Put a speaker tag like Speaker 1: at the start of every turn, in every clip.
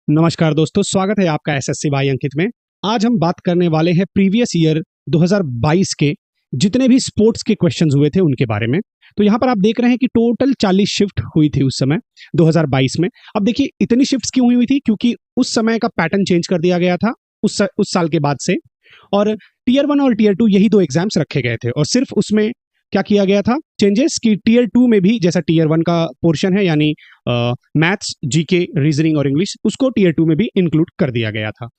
Speaker 1: नमस्कार दोस्तों, स्वागत है आपका एसएससी बाय अंकित में। आज हम बात करने वाले हैं प्रीवियस ईयर 2022 के जितने भी स्पोर्ट्स के क्वेश्चंस हुए थे उनके बारे में। तो यहाँ पर आप देख रहे हैं कि टोटल 40 शिफ्ट हुई थी उस समय 2022 में। अब देखिए इतनी शिफ्ट्स क्यों हुई थी, क्योंकि उस समय का पैटर्न चेंज कर दिया गया था उस साल के बाद से। और टीयर 1 और टीयर 2 यही दो एग्जाम्स रखे गए थे और सिर्फ उसमें क्या किया गया था चेंजेस कि टीयर 2 में भी जैसा टीयर 1 का पोर्शन है यानी मैथ्स, जीके, रीजनिंग और इंग्लिश, उसको टीयर 2 में भी इंक्लूड कर दिया गया था।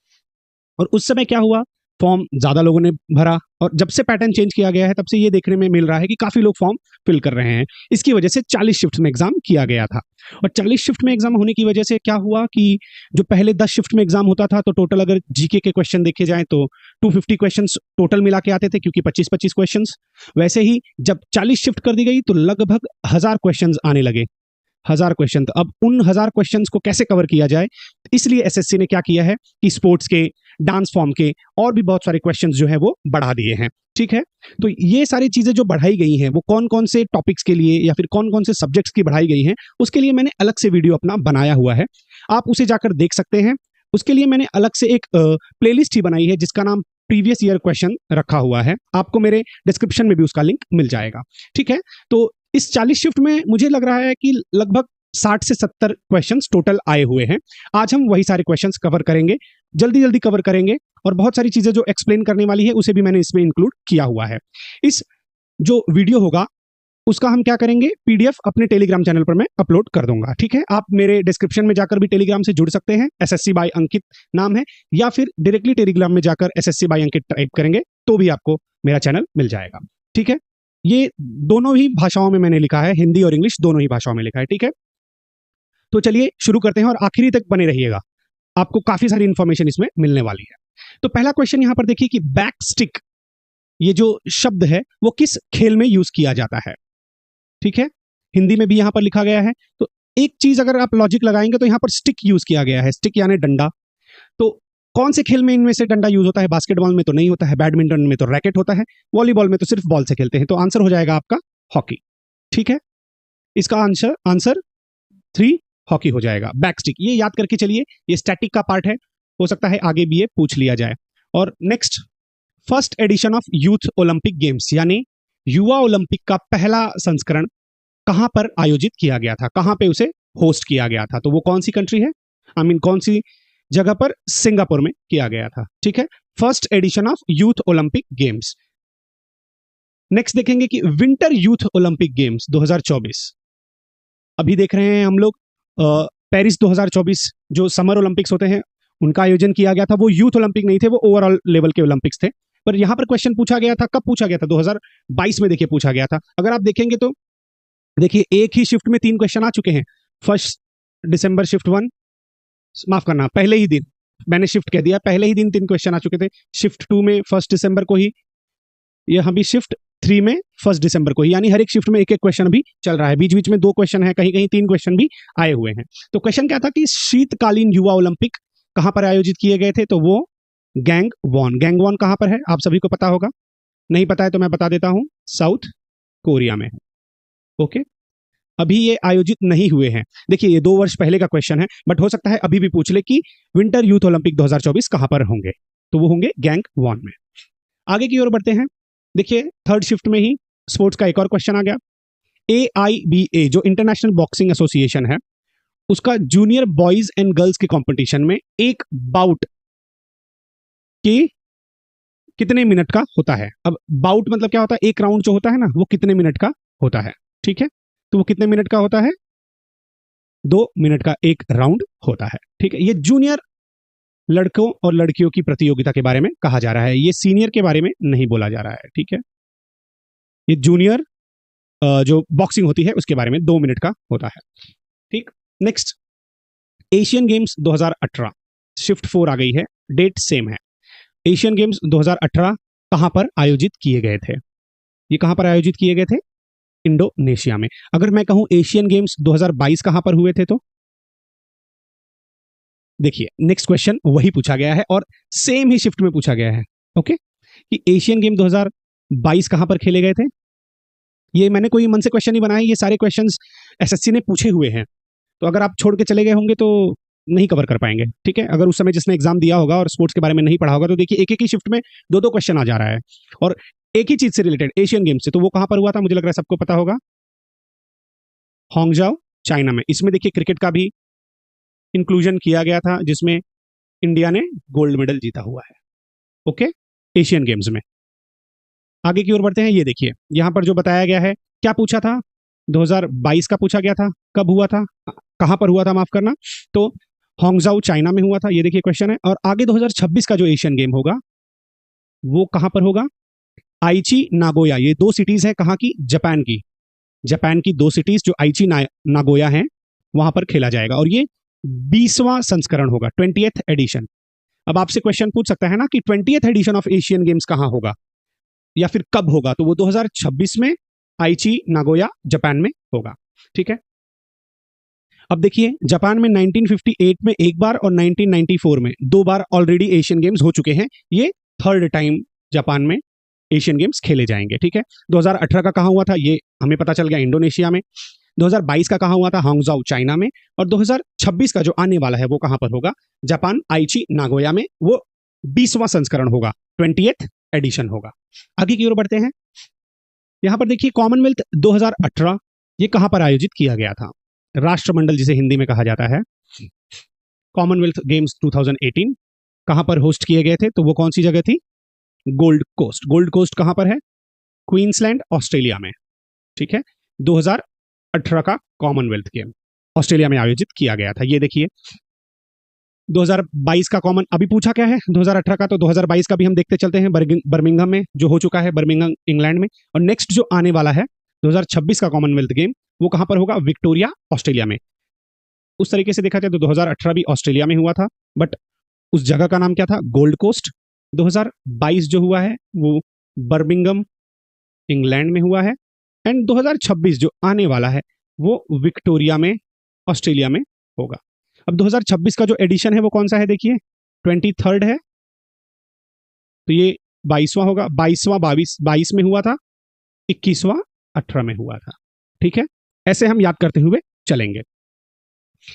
Speaker 1: और उस समय क्या हुआ, फॉर्म ज्यादा लोगों ने भरा और जब से पैटर्न चेंज किया गया है तब से ये देखने में मिल रहा है कि काफी लोग फॉर्म फिल कर रहे हैं। इसकी वजह से 40 शिफ्ट में एग्जाम किया गया था। और 40 शिफ्ट में एग्जाम होने की वजह से क्या हुआ कि जो पहले 10 शिफ्ट में एग्जाम होता था तो टोटल अगर जीके के क्वेश्चन देखे जाए तो 250 क्वेश्चंस टोटल मिला के आते थे, क्योंकि 25-25 क्वेश्चंस। वैसे ही जब 40 शिफ्ट कर दी गई तो लगभग 1000 क्वेश्चंस आने लगे। 1000 क्वेश्चन। तो अब उन 1000 क्वेश्चंस को कैसे कवर किया जाए, इसलिए एसएससी ने क्या किया है कि स्पोर्ट्स के, डांस फॉर्म के और भी बहुत सारे क्वेश्चंस जो है वो बढ़ा दिए हैं। ठीक है, तो ये सारी चीजें जो बढ़ाई गई हैं वो कौन कौन से टॉपिक्स के लिए या फिर कौन कौन से सब्जेक्ट्स की बढ़ाई गई हैं, उसके लिए मैंने अलग से वीडियो अपना बनाया हुआ है, आप उसे जाकर देख सकते हैं। उसके लिए मैंने अलग से एक प्लेलिस्ट ही बनाई है जिसका नाम प्रीवियस ईयर क्वेश्चन रखा हुआ है। आपको मेरे डिस्क्रिप्शन में भी उसका लिंक मिल जाएगा। ठीक है, तो इस 40 शिफ्ट में मुझे लग रहा है कि लगभग 60 से 70 क्वेश्चंस टोटल आए हुए हैं। आज हम वही सारे क्वेश्चंस कवर करेंगे, जल्दी जल्दी कवर करेंगे और बहुत सारी चीजें जो एक्सप्लेन करने वाली है उसे भी मैंने इसमें इंक्लूड किया हुआ है। इस जो वीडियो होगा उसका हम क्या करेंगे, पीडीएफ अपने टेलीग्राम चैनल पर मैं अपलोड कर दूंगा। ठीक है, आप मेरे डिस्क्रिप्शन में जाकर भी टेलीग्राम से जुड़ सकते हैं, एसएससी बाय अंकित नाम है, या फिर डायरेक्टली टेलीग्राम में जाकर एसएससी बाय अंकित टाइप करेंगे तो भी आपको मेरा चैनल मिल जाएगा। ठीक है, ये दोनों ही भाषाओं में मैंने लिखा है, हिंदी और इंग्लिश दोनों ही भाषाओं में लिखा है। ठीक है, तो चलिए शुरू करते हैं और आखिरी तक बने रहिएगा, आपको काफी सारी इंफॉर्मेशन इसमें मिलने वाली है। तो पहला क्वेश्चन यहां पर देखिए कि बैक स्टिक, ये जो शब्द है वो किस खेल में यूज किया जाता है। ठीक है, हिंदी में भी यहां पर लिखा गया है। तो एक चीज अगर आप लॉजिक लगाएंगे तो यहां पर स्टिक यूज किया गया है, स्टिक यानी डंडा। तो कौन से खेल में इनमें से डंडा यूज होता है? बास्केटबॉल में तो नहीं होता है, बैडमिंटन में तो रैकेट होता है, वॉलीबॉल में तो सिर्फ बॉल से खेलते हैं। तो आंसर हो जाएगा आपका हॉकी। ठीक है, इसका आंसर 3 हॉकी हो जाएगा। बैक स्टिक ये याद करके चलिए, ये स्टैटिक का पार्ट है, हो सकता है आगे भी ये पूछ लिया जाए। और next, first edition of youth Olympic games यानी युवा ओलंपिक का पहला संस्करण कहां पर आयोजित किया गया था, कहां पे उसे होस्ट किया गया था? तो वो कौन सी कंट्री है, कौन सी जगह पर? सिंगापुर में किया गया था। ठीक है, first edition of youth Olympic games. Next देखेंगे कि विंटर यूथ ओलंपिक गेम्स 2024, अभी देख रहे हैं हम लोग पेरिस 2024 जो समर ओलंपिक्स होते हैं उनका आयोजन किया गया था। वो यूथ ओलंपिक नहीं थे, वो ओवरऑल लेवल के ओलंपिक्स थे। पर यहां पर क्वेश्चन पूछा गया था, कब पूछा गया था? 2022 में देखिए पूछा गया था। अगर आप देखेंगे तो देखिए एक ही शिफ्ट में 3 क्वेश्चन आ चुके हैं। 1 दिसंबर शिफ्ट 1, माफ करना, पहले ही दिन, मैंने शिफ्ट कह दिया, पहले ही दिन 3 क्वेश्चन आ चुके थे। शिफ्ट 2 में 1 दिसंबर को ही, यहां भी शिफ्ट 3 में 1 दिसंबर को ही, यानी हर एक शिफ्ट में एक एक क्वेश्चन भी चल रहा है। बीच बीच में 2 क्वेश्चन है, कहीं कहीं 3 क्वेश्चन भी आए हुए हैं। तो क्वेश्चन क्या था कि शीतकालीन युवा ओलंपिक कहां पर आयोजित किए गए थे? तो वो गैंगवॉन कहां पर है? आप सभी को पता होगा, नहीं पता है तो मैं बता देता हूं, साउथ कोरिया में है। ओके, अभी ये आयोजित नहीं हुए हैं। देखिए ये 2 वर्ष पहले का क्वेश्चन है, बट हो सकता है अभी भी पूछ ले कि विंटर यूथ ओलंपिक 2024 कहां पर होंगे, तो वो होंगे गैंगवॉन में। आगे की ओर बढ़ते हैं। देखिए थर्ड शिफ्ट में ही स्पोर्ट्स का एक और क्वेश्चन आ गया। AIBA जो इंटरनेशनल बॉक्सिंग एसोसिएशन है, उसका जूनियर बॉयज एंड गर्ल्स के कंपटीशन में एक बाउट के कितने मिनट का होता है? अब बाउट मतलब क्या होता है? एक राउंड जो होता है ना, वो कितने मिनट का होता है? ठीक है, तो वो कितने मिनट का होता है? 2 मिनट का एक राउंड होता है। ठीक है, ये जूनियर लड़कों और लड़कियों की प्रतियोगिता के बारे में कहा जा रहा है, ये सीनियर के बारे में नहीं बोला जा रहा है। ठीक है, ये जूनियर जो बॉक्सिंग होती है उसके बारे में 2 मिनट का होता है। ठीक, नेक्स्ट, एशियन गेम्स 2018 शिफ्ट 4 आ गई है, डेट सेम है। एशियन गेम्स 2018 कहां पर आयोजित किए गए थे? ये कहां पर आयोजित किए गए थे? इंडोनेशिया में। अगर मैं कहूं एशियन गेम्स 2022 कहां पर हुए थे, तो देखिए नेक्स्ट क्वेश्चन वही पूछा गया है और सेम ही शिफ्ट में पूछा गया है। ओके, कि एशियन गेम 2022 कहां पर खेले गए थे? ये मैंने कोई मन से क्वेश्चन नहीं बनाए, ये सारे क्वेश्चंस एसएससी ने पूछे हुए हैं। तो अगर आप छोड़ के चले गए होंगे तो नहीं कवर कर पाएंगे। ठीक है, अगर उस समय जिसने एग्जाम दिया होगा और स्पोर्ट्स के बारे में नहीं पढ़ा होगा तो देखिए एक एक ही शिफ्ट में दो दो क्वेश्चन आ जा रहा है और एक ही चीज से रिलेटेड, एशियन गेम्स से। तो वो कहां पर हुआ था, मुझे लग रहा है सबको पता होगा, हांगझाओ चाइना में। इसमें देखिए क्रिकेट का भी इंक्लूजन किया गया था जिसमें इंडिया ने गोल्ड मेडल जीता हुआ है। ओके, एशियन गेम्स में। आगे की ओर बढ़ते हैं। ये देखिए यहां पर जो बताया गया है, क्या पूछा था, 2022 का पूछा गया था, कब हुआ था, कहां पर हुआ था, माफ करना, तो हांगझाओ चाइना में हुआ था, ये देखिए क्वेश्चन है। और आगे 2026 का जो एशियन गेम होगा वो कहां पर होगा, आइची नागोया, ये दो सिटीज है कहां की, जापान की। जापान की दो सिटीज जो आइची नागोया हैं वहां पर खेला जाएगा और ये 20वां संस्करण होगा, 20th एडिशन। अब आपसे क्वेश्चन पूछ सकता है ना कि 20th addition of Asian games कहां होगा या फिर कब होगा, तो वो 2026 में आइची नागोया जापान में होगा। ठीक है, अब देखिए जापान में 1958 में एक बार और 1994 में दो बार ऑलरेडी एशियन गेम्स हो चुके हैं। ये थर्ड टाइम जापान में एशियन गेम्स खेले जाएंगे। ठीक है, 2018 का कहां हुआ था ये हमें पता चल गया, इंडोनेशिया में। 2022 का कहां हुआ था, हांगझाओ चाइना में। और 2026 का जो आने वाला है वो कहां पर होगा, जापान आइची नागोया में। वो 20वां संस्करण होगा, 20th एडिशन होगा। आगे की ओर बढ़ते हैं। यहां पर देखिए कॉमनवेल्थ 2018 ये कहां पर आयोजित किया गया था, राष्ट्रमंडल जिसे हिंदी में कहा जाता है। कॉमनवेल्थ गेम्स 2018 कहां पर होस्ट किए गए थे, तो वो कौन सी जगह थी, गोल्ड कोस्ट। गोल्ड कोस्ट कहां पर है, क्वींसलैंड ऑस्ट्रेलिया में। ठीक है, 2018 का कॉमनवेल्थ गेम ऑस्ट्रेलिया में आयोजित किया गया था। ये देखिए 2022 का कॉमन अभी पूछा क्या है 2018 का, तो 2022 का भी हम देखते चलते हैं, बर्मिंघम में जो हो चुका है, बर्मिंघम इंग्लैंड में। और नेक्स्ट जो आने वाला है 2026 का कॉमनवेल्थ गेम वो कहां पर होगा, विक्टोरिया ऑस्ट्रेलिया में। उस तरीके से देखा जाए तो 2018 भी ऑस्ट्रेलिया में हुआ था, बट उस जगह का नाम क्या था, गोल्ड कोस्ट। 2022 जो हुआ है वो बर्मिंघम इंग्लैंड में हुआ है। एंड 2026 जो आने वाला है वो विक्टोरिया में ऑस्ट्रेलिया में होगा। अब 2026 का जो एडिशन है वो कौन सा है, देखिए 23rd है, तो ये 22वां होगा। 22वां 22 में हुआ था, 21वां 18 में हुआ था। ठीक है, ऐसे हम याद करते हुए चलेंगे।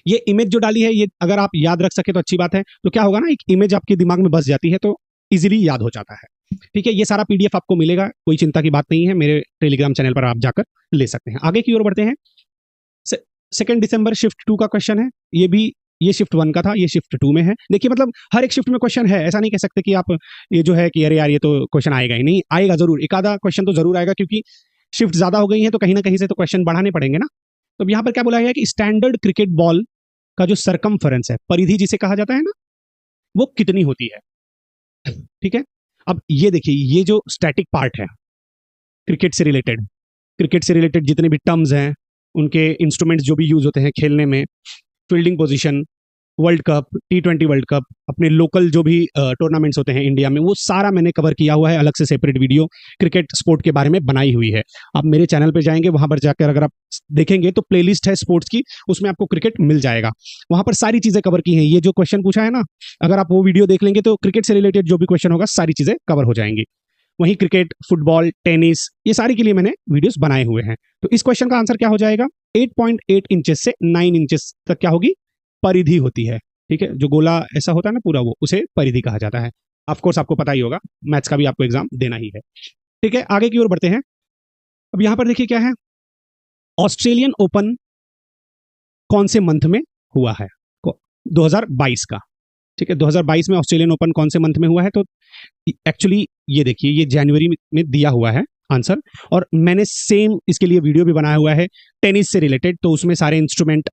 Speaker 1: ये इमेज जो डाली है ये अगर आप याद रख सके तो अच्छी बात है, तो क्या होगा ना, एक इमेज आपके दिमाग में बस जाती है तो इजीली याद हो जाता है। ठीक है, ये सारा पीडीएफ आपको मिलेगा, कोई चिंता की बात नहीं है, मेरे टेलीग्राम चैनल पर आप जाकर ले सकते हैं। आगे की ओर बढ़ते हैं। 2 दिसंबर शिफ्ट 2 का क्वेश्चन है, ये शिफ्ट 1 का था, ये शिफ्ट 2 में है। देखिए मतलब हर एक शिफ्ट में क्वेश्चन है, ऐसा नहीं कह सकते कि आप ये जो है कि अरे यार ये तो क्वेश्चन आएगा ही नहीं, आएगा जरूर, एक आधा क्वेश्चन तो जरूर आएगा, क्योंकि शिफ्ट ज्यादा हो गई है तो कहीं ना कहीं से तो क्वेश्चन बढ़ाने पड़ेंगे ना। तो यहाँ पर क्या बोला गया है कि स्टैंडर्ड क्रिकेट बॉल का जो सरकमफेरेंस है, परिधि जिसे कहा जाता है ना, वो कितनी होती है। ठीक है, अब ये देखिए ये जो स्टैटिक पार्ट है क्रिकेट से रिलेटेड जितने भी टर्म्स हैं, उनके इंस्ट्रूमेंट्स जो भी यूज होते हैं खेलने में, fielding position, world cup, T20 world cup, अपने लोकल जो भी टूर्नामेंट्स होते हैं इंडिया में, वो सारा मैंने कवर किया हुआ है, अलग से सेपरेट वीडियो क्रिकेट स्पोर्ट के बारे में बनाई हुई है। आप मेरे चैनल पे जाएंगे, वहां पर जाकर अगर आप देखेंगे तो प्लेलिस्ट है स्पोर्ट्स की, उसमें आपको क्रिकेट मिल जाएगा, वहां पर सारी चीजें कवर की हैं। ये जो क्वेश्चन पूछा है ना, अगर आप वो वीडियो देख लेंगे तो क्रिकेट से रिलेटेड जो भी क्वेश्चन होगा सारी चीजें कवर हो जाएंगी। वहीं क्रिकेट, फुटबॉल, टेनिस, ये सारी के लिए मैंने वीडियोस बनाए हुए हैं। तो इस क्वेश्चन का आंसर क्या हो जाएगा, 8.8 इंचेस से 9 इंचेस तक क्या होगी, परिधि होती है। ठीक है, जो गोला ऐसा होता है ना पूरा, वो उसे परिधि कहा जाता है। ऑफ कोर्स आपको पता ही होगा, मैथ्स का भी आपको एग्जाम देना ही है। ठीक है, आगे की ओर बढ़ते हैं। अब यहां पर देखिए क्या है, ऑस्ट्रेलियन ओपन कौन से मंथ में हुआ है, 2022 का। ठीक है, 2022 में ऑस्ट्रेलियन ओपन कौन से मंथ में हुआ है, तो एक्चुअली ये देखिए ये जनवरी में दिया हुआ है आंसर, और मैंने सेम इसके लिए वीडियो भी बनाया हुआ है टेनिस से रिलेटेड, तो उसमें सारे इंस्ट्रूमेंट,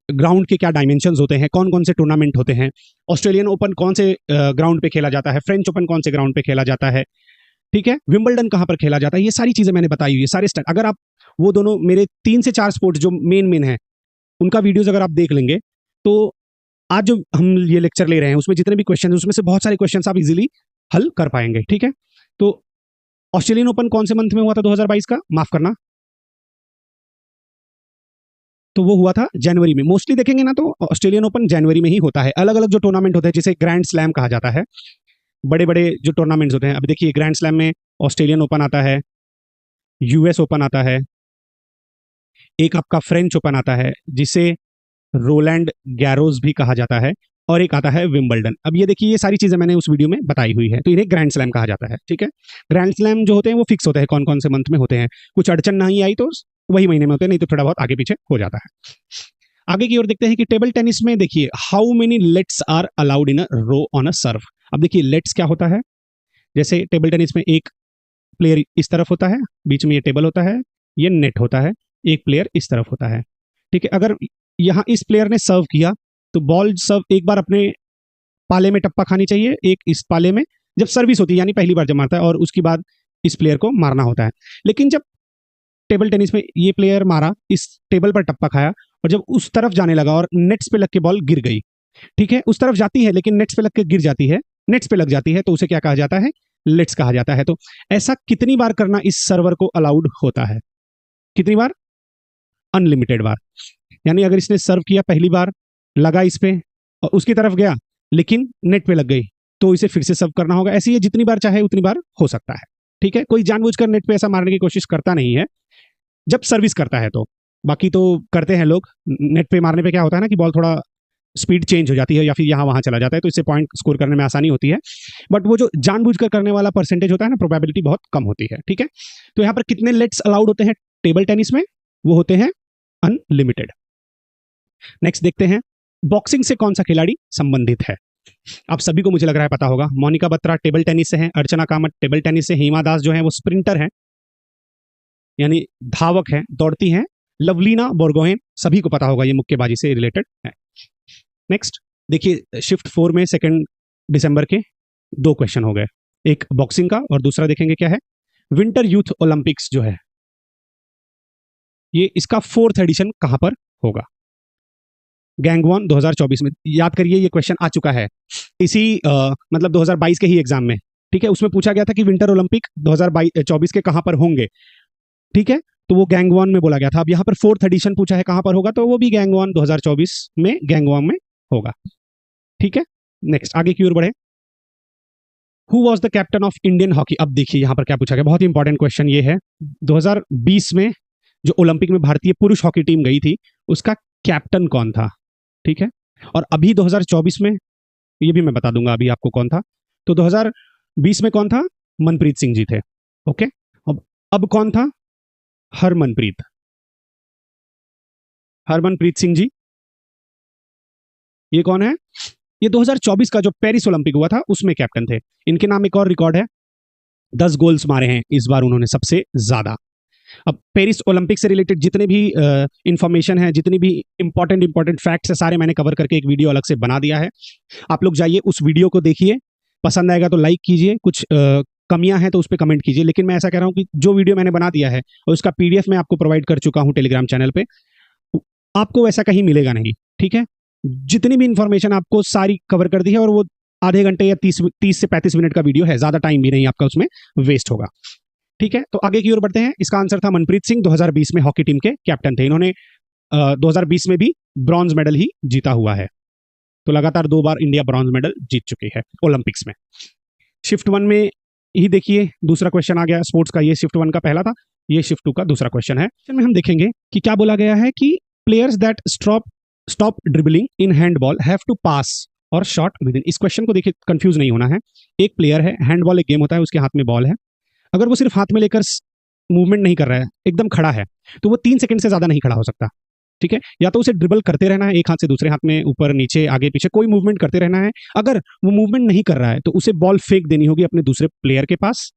Speaker 1: ग्राउंड के क्या डायमेंशंस होते हैं, कौन कौन से टूर्नामेंट होते हैं, ऑस्ट्रेलियन ओपन कौन से ग्राउंड पे खेला जाता है, फ्रेंच ओपन कौन से ग्राउंड पे खेला जाता है, ठीक है, विंबलडन कहां पर खेला जाता है, ये सारी चीजें मैंने बताई हुई है, सारे स्टाइल। अगर आप वो दोनों मेरे 3 से 4 स्पोर्ट्स जो मेन है उनका वीडियोस अगर आप देख लेंगे, तो आज जो हम ये लेक्चर ले रहे हैं उसमें जितने भी क्वेश्चन हैं उसमें से बहुत सारे क्वेश्चन आप इजीली हल कर पाएंगे। ठीक है, तो ऑस्ट्रेलियन ओपन कौन से मंथ में हुआ था 2022 का, माफ करना, तो वो हुआ था जनवरी में। मोस्टली देखेंगे ना तो ऑस्ट्रेलियन ओपन जनवरी में ही होता है। अलग अलग जो टूर्नामेंट होते हैं जिसे ग्रैंड स्लैम कहा जाता है, बड़े बड़े जो टूर्नामेंट्स होते हैं, अब देखिए ग्रैंड स्लैम में ऑस्ट्रेलियन ओपन आता है, यूएस ओपन आता है, एक आपका फ्रेंच ओपन आता है जिसे रोलैंड गैरोस भी कहा जाता है, और एक आता है विंबलडन। अब ये देखिए, ये सारी चीजें मैंने उस वीडियो में बताई हुई है, तो इन्हें ग्रैंड स्लैम कहा जाता है। ठीक है, ग्रैंड स्लैम जो होते हैं वो फिक्स होते हैं कौन कौन से मंथ में होते हैं, कुछ अड़चन नहीं आई तो वही महीने में होते हैं, नहीं तो थोड़ा बहुत आगे पीछे हो जाता है। आगे की ओर देखते हैं कि टेबल टेनिस में देखिए how many lets are allowed in a row on a serve. अब देखिए लेट्स क्या होता है, जैसे टेबल टेनिस में एक प्लेयर इस तरफ होता है, बीच में ये टेबल होता है, ये नेट होता है, एक प्लेयर इस तरफ होता है। ठीक है, अगर यहाँ इस प्लेयर ने सर्व किया तो बॉल सर्व एक बार अपने पाले में टप्पा खानी चाहिए, एक इस पाले में, जब सर्विस होती है यानी पहली बार जब मारता है, और उसके बाद इस प्लेयर को मारना होता है। लेकिन जब टेबल टेनिस में ये प्लेयर मारा, इस टेबल पर टप्पा खाया, और जब उस तरफ जाने लगा और नेट्स पे लग के बॉल गिर गई, ठीक है, उस तरफ जाती है लेकिन नेट्स पे लग के गिर जाती है, नेट्स पे लग जाती है, तो उसे क्या कहा जाता है, लेट्स कहा जाता है। तो ऐसा कितनी बार करना इस सर्वर को अलाउड होता है, कितनी बार, अनलिमिटेड बार। यानी अगर इसने सर्व किया पहली बार, लगा इस पे और उसकी तरफ गया लेकिन नेट पे लग गई, तो इसे फिर से सर्व करना होगा। ऐसे ये जितनी बार चाहे उतनी बार हो सकता है। ठीक है, कोई जानबूझकर नेट पे ऐसा मारने की कोशिश करता नहीं है जब सर्विस करता है, तो बाकी तो करते हैं लोग। नेट पे मारने पे क्या होता है ना कि बॉल थोड़ा स्पीड चेंज हो जाती है या फिर यहाँ वहां चला जाता है, तो इससे पॉइंट स्कोर करने में आसानी होती है। बट वो जो जानबूझकर करने वाला परसेंटेज होता है ना, प्रोबेबिलिटी बहुत कम होती है। ठीक है, तो यहाँ पर कितने लेट्स अलाउड होते हैं टेबल टेनिस में, वो होते हैं अनलिमिटेड। नेक्स्ट देखते हैं बॉक्सिंग से कौन सा खिलाड़ी संबंधित है। आप सभी को मुझे लग रहा है पता होगा, मोनिका बत्रा टेबल टेनिस से हैं, अर्चना कामत टेबल टेनिस से, हिमा दास जो है वो स्प्रिंटर हैं यानी धावक हैं, दौड़ती हैं, लवलीना बोरगोहेन सभी को पता होगा, ये मुक्केबाजी से रिलेटेड है। नेक्स्ट देखिए शिफ्ट 4 में 2 दिसंबर के 2 क्वेश्चन हो गए, एक बॉक्सिंग का और दूसरा देखेंगे क्या है, विंटर यूथ ओलंपिक्स जो है ये इसका 4th एडिशन कहां पर होगा। गैंगवॉन 2024 में, याद करिए ये क्वेश्चन आ चुका है इसी मतलब 2022 के ही एग्जाम में। ठीक है, उसमें पूछा गया था कि विंटर ओलंपिक 2024 के कहां पर होंगे। ठीक है, तो वो गैंगवॉन में बोला गया था। अब यहाँ पर 4th एडिशन पूछा है कहां पर होगा, तो वो भी गैंगवॉन 2024 में गैंगवॉन में होगा। ठीक है, नेक्स्ट आगे की ओर बढ़े। Who was the captain of Indian hockey. अब देखिए यहाँ पर क्या पूछा गया, बहुत ही इंपॉर्टेंट क्वेश्चन ये है। 2020 में जो ओलंपिक में भारतीय पुरुष हॉकी टीम गई थी उसका कैप्टन कौन था। ठीक है, और अभी 2024 में ये भी मैं बता दूंगा अभी आपको कौन था। तो 2020 में कौन था, मनप्रीत सिंह जी थे। ओके, अब कौन था, हरमनप्रीत हरमनप्रीत सिंह जी। ये कौन है, ये 2024 का जो पेरिस ओलंपिक हुआ था उसमें कैप्टन थे। इनके नाम एक और रिकॉर्ड है, 10 गोल्स मारे हैं इस बार उन्होंने सबसे ज्यादा। अब पेरिस ओलंपिक से रिलेटेड जितने भी इंफॉर्मेशन है, जितनी भी इंपॉर्टेंट फैक्ट्स है, सारे मैंने कवर करके एक वीडियो अलग से बना दिया है। आप लोग जाइए उस वीडियो को देखिए, पसंद आएगा तो लाइक कीजिए, कुछ कमियां हैं तो उस पर कमेंट कीजिए। लेकिन मैं ऐसा कह रहा हूं कि जो वीडियो मैंने बना दिया है और उसका पीडीएफ मैं आपको प्रोवाइड कर चुका हूं टेलीग्राम चैनल पे, आपको वैसा कहीं मिलेगा नहीं। ठीक है, जितनी भी इंफॉर्मेशन आपको सारी कवर कर दी है, और वो आधे घंटे या 30 से 35 मिनट का वीडियो है, ज्यादा टाइम भी नहीं आपका उसमें वेस्ट होगा। ठीक है, तो आगे की ओर बढ़ते हैं। इसका आंसर था मनप्रीत सिंह, 2020 में हॉकी टीम के कैप्टन थे। इन्होंने 2020 में भी ब्रॉन्ज मेडल ही जीता हुआ है, तो लगातार 2 बार इंडिया ब्रॉन्ज मेडल जीत चुकी है ओलंपिक्स में। शिफ्ट 1 में ही देखिए दूसरा क्वेश्चन आ गया स्पोर्ट्स का, ये शिफ्ट 1 का पहला था, ये शिफ्ट 2 का दूसरा क्वेश्चन है। इसमें हम देखेंगे कि क्या बोला गया है कि players that stop dribbling in handball have to pass और शॉट विद इन। इस क्वेश्चन को देखिए, कंफ्यूज नहीं होना है। एक प्लेयर है, हैंडबॉल एक गेम होता है, उसके हाथ में बॉल है, अगर वो सिर्फ हाथ में लेकर मूवमेंट नहीं कर रहा है, एकदम खड़ा है, तो वो 3 सेकंड से ज्यादा नहीं खड़ा हो सकता। ठीक है, या तो उसे ड्रिबल करते रहना है, एक हाथ से दूसरे हाथ में, ऊपर नीचे आगे पीछे, कोई मूवमेंट करते रहना है। अगर वो मूवमेंट नहीं कर रहा है तो उसे बॉल फेंक देनी होगी अपने दूसरे प्लेयर के पास,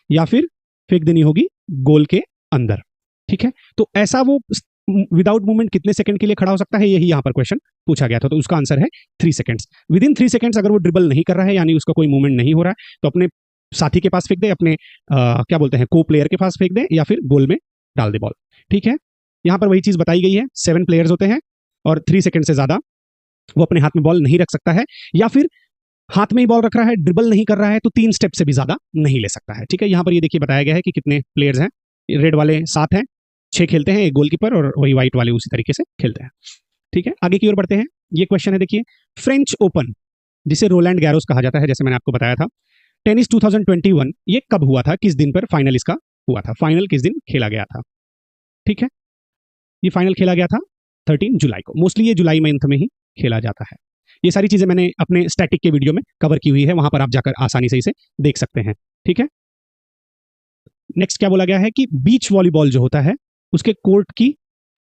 Speaker 1: या फिर फेंक देनी होगी गोल के अंदर। ठीक है, तो ऐसा वो विदाउट मूवमेंट कितने सेकंड के लिए खड़ा हो सकता है, यही यहाँ पर क्वेश्चन पूछा गया था। तो उसका आंसर है 3 सेकंड्स। विद इन 3 सेकंड्स अगर वो ड्रिबल नहीं कर रहा है, यानी उसका कोई मूवमेंट नहीं हो रहा है, तो अपने साथी के पास फेंक दे, अपने क्या बोलते हैं को प्लेयर के पास फेंक दे, या फिर गोल में डाल दे बॉल। ठीक है, यहां पर वही चीज बताई गई है, 7 प्लेयर्स होते हैं और 3 सेकंड से ज्यादा वो अपने हाथ में बॉल नहीं रख सकता है, या फिर हाथ में ही बॉल रख रहा है, ड्रिबल नहीं कर रहा है, तो 3 स्टेप से भी ज्यादा नहीं ले सकता है। ठीक है, यहां पर ये देखिए बताया गया है कि कितने प्लेयर्स हैं। रेड वाले 7 हैं, 6 खेलते हैं, एक गोलकीपर, और वही व्हाइट वाले उसी तरीके से खेलते हैं। ठीक है, आगे की ओर बढ़ते हैं। ये क्वेश्चन है देखिए, फ्रेंच ओपन जिसे रोलैंड गैरोस कहा जाता है, जैसे मैंने आपको बताया था, टेनिस 2021 ये कब हुआ था, किस दिन पर फाइनल इसका हुआ था, फाइनल किस दिन खेला गया था। ठीक है, ये फाइनल खेला गया था 13 जुलाई को। मोस्टली ये जुलाई मंथ में ही खेला जाता है। ये सारी चीजें मैंने अपने स्टैटिक के वीडियो में कवर की हुई है, वहां पर आप जाकर आसानी से इसे देख सकते हैं। ठीक है, नेक्स्ट क्या बोला गया है कि बीच वॉलीबॉल जो होता है उसके कोर्ट की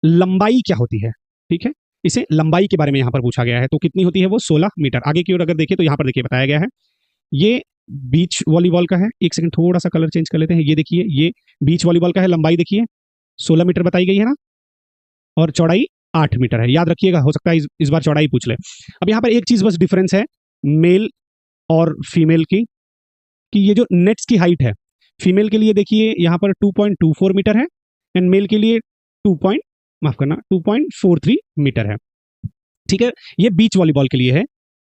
Speaker 1: लंबाई क्या होती है। ठीक है, इसे लंबाई के बारे में यहां पर पूछा गया है, तो कितनी होती है वो 16 मीटर। आगे की ओर अगर देखिए तो यहां पर देखिए बताया गया है, ये बीच वॉलीबॉल का है। एक सेकंड, थोड़ा सा कलर चेंज कर लेते हैं। ये देखिए, ये बीच वॉलीबॉल का है, लंबाई देखिए 16 मीटर बताई गई है ना, और चौड़ाई 8 मीटर है। याद रखिएगा, हो सकता है इस बार चौड़ाई पूछ ले। अब यहाँ पर एक चीज बस डिफरेंस है मेल और फीमेल की, कि ये जो नेट्स की हाइट है, फीमेल के लिए देखिए यहाँ पर 2.24 मीटर है, एंड मेल के लिए 2.43 मीटर है। ठीक है, ये बीच वॉलीबॉल के लिए है।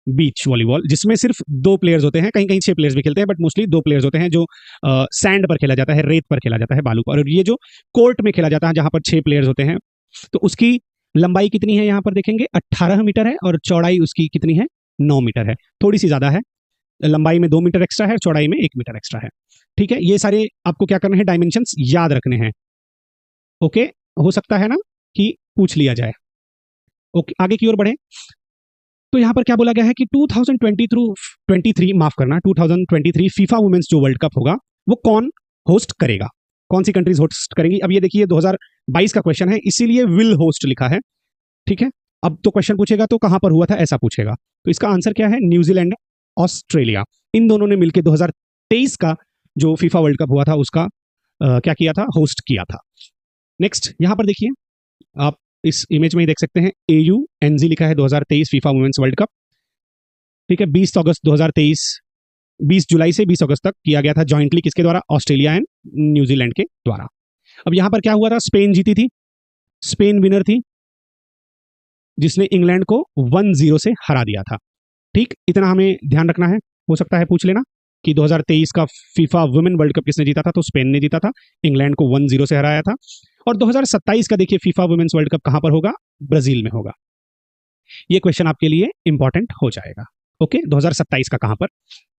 Speaker 1: बीच वॉलीबॉल जिसमें सिर्फ 2 प्लेयर्स होते हैं, कहीं कहीं 6 प्लेयर्स भी खेलते हैं, बट मोस्टली 2 प्लेयर्स होते हैं, जो सैंड पर खेला जाता है, रेत पर खेला जाता है, बालू पर। और ये जो कोर्ट में खेला जाता है जहां पर 6 प्लेयर्स होते हैं, तो उसकी लंबाई कितनी है यहाँ पर देखेंगे 18 मीटर है, और चौड़ाई उसकी कितनी है 9 मीटर है। थोड़ी सी ज्यादा है, लंबाई में 2 मीटर एक्स्ट्रा है, चौड़ाई में 1 मीटर एक्स्ट्रा है। ठीक है, ये सारे आपको क्या करने हैं, डायमेंशंस याद रखने हैं। ओके, हो सकता है ना कि पूछ लिया जाए। ओके, आगे की ओर बढ़े तो यहाँ पर क्या बोला गया है कि 2023 माफ करना 2023 फीफा वुमेन्स जो वर्ल्ड कप होगा वो कौन होस्ट करेगा, कौन सी कंट्रीज होस्ट करेंगी। अब ये देखिए 2022 का क्वेश्चन है, इसीलिए विल होस्ट लिखा है। ठीक है, अब तो क्वेश्चन पूछेगा तो कहां पर हुआ था ऐसा पूछेगा, तो इसका आंसर क्या है, न्यूजीलैंड, ऑस्ट्रेलिया, इन दोनों ने मिलकर 2023 का जो फीफा वर्ल्ड कप हुआ था उसका क्या किया था, होस्ट किया था। नेक्स्ट यहां पर देखिए, आप इस इमेज में ही देख सकते हैं, AUNZ लिखा है 2023 फीफा वुमेन्स वर्ल्ड कप। ठीक है, 20 अगस्त 2023, 20 जुलाई से 20 अगस्त तक किया गया था जॉइंटली, किसके द्वारा, ऑस्ट्रेलिया एंड न्यूजीलैंड के द्वारा। अब यहां पर क्या हुआ था, स्पेन जीती थी, स्पेन विनर थी, जिसने इंग्लैंड को 1-0 से हरा दिया था। ठीक, इतना हमें ध्यान रखना है। हो सकता है पूछ लेना कि 2023 का फीफा वुमेन वर्ल्ड कप किसने जीता था, तो स्पेन ने जीता था, इंग्लैंड को 1-0 से हराया था। और 2027 का देखिए फीफा वुमेन्स वर्ल्ड कप कहां पर होगा, ब्राजील में होगा। ये क्वेश्चन आपके लिए इंपॉर्टेंट हो जाएगा। ओके, 2027 का कहां पर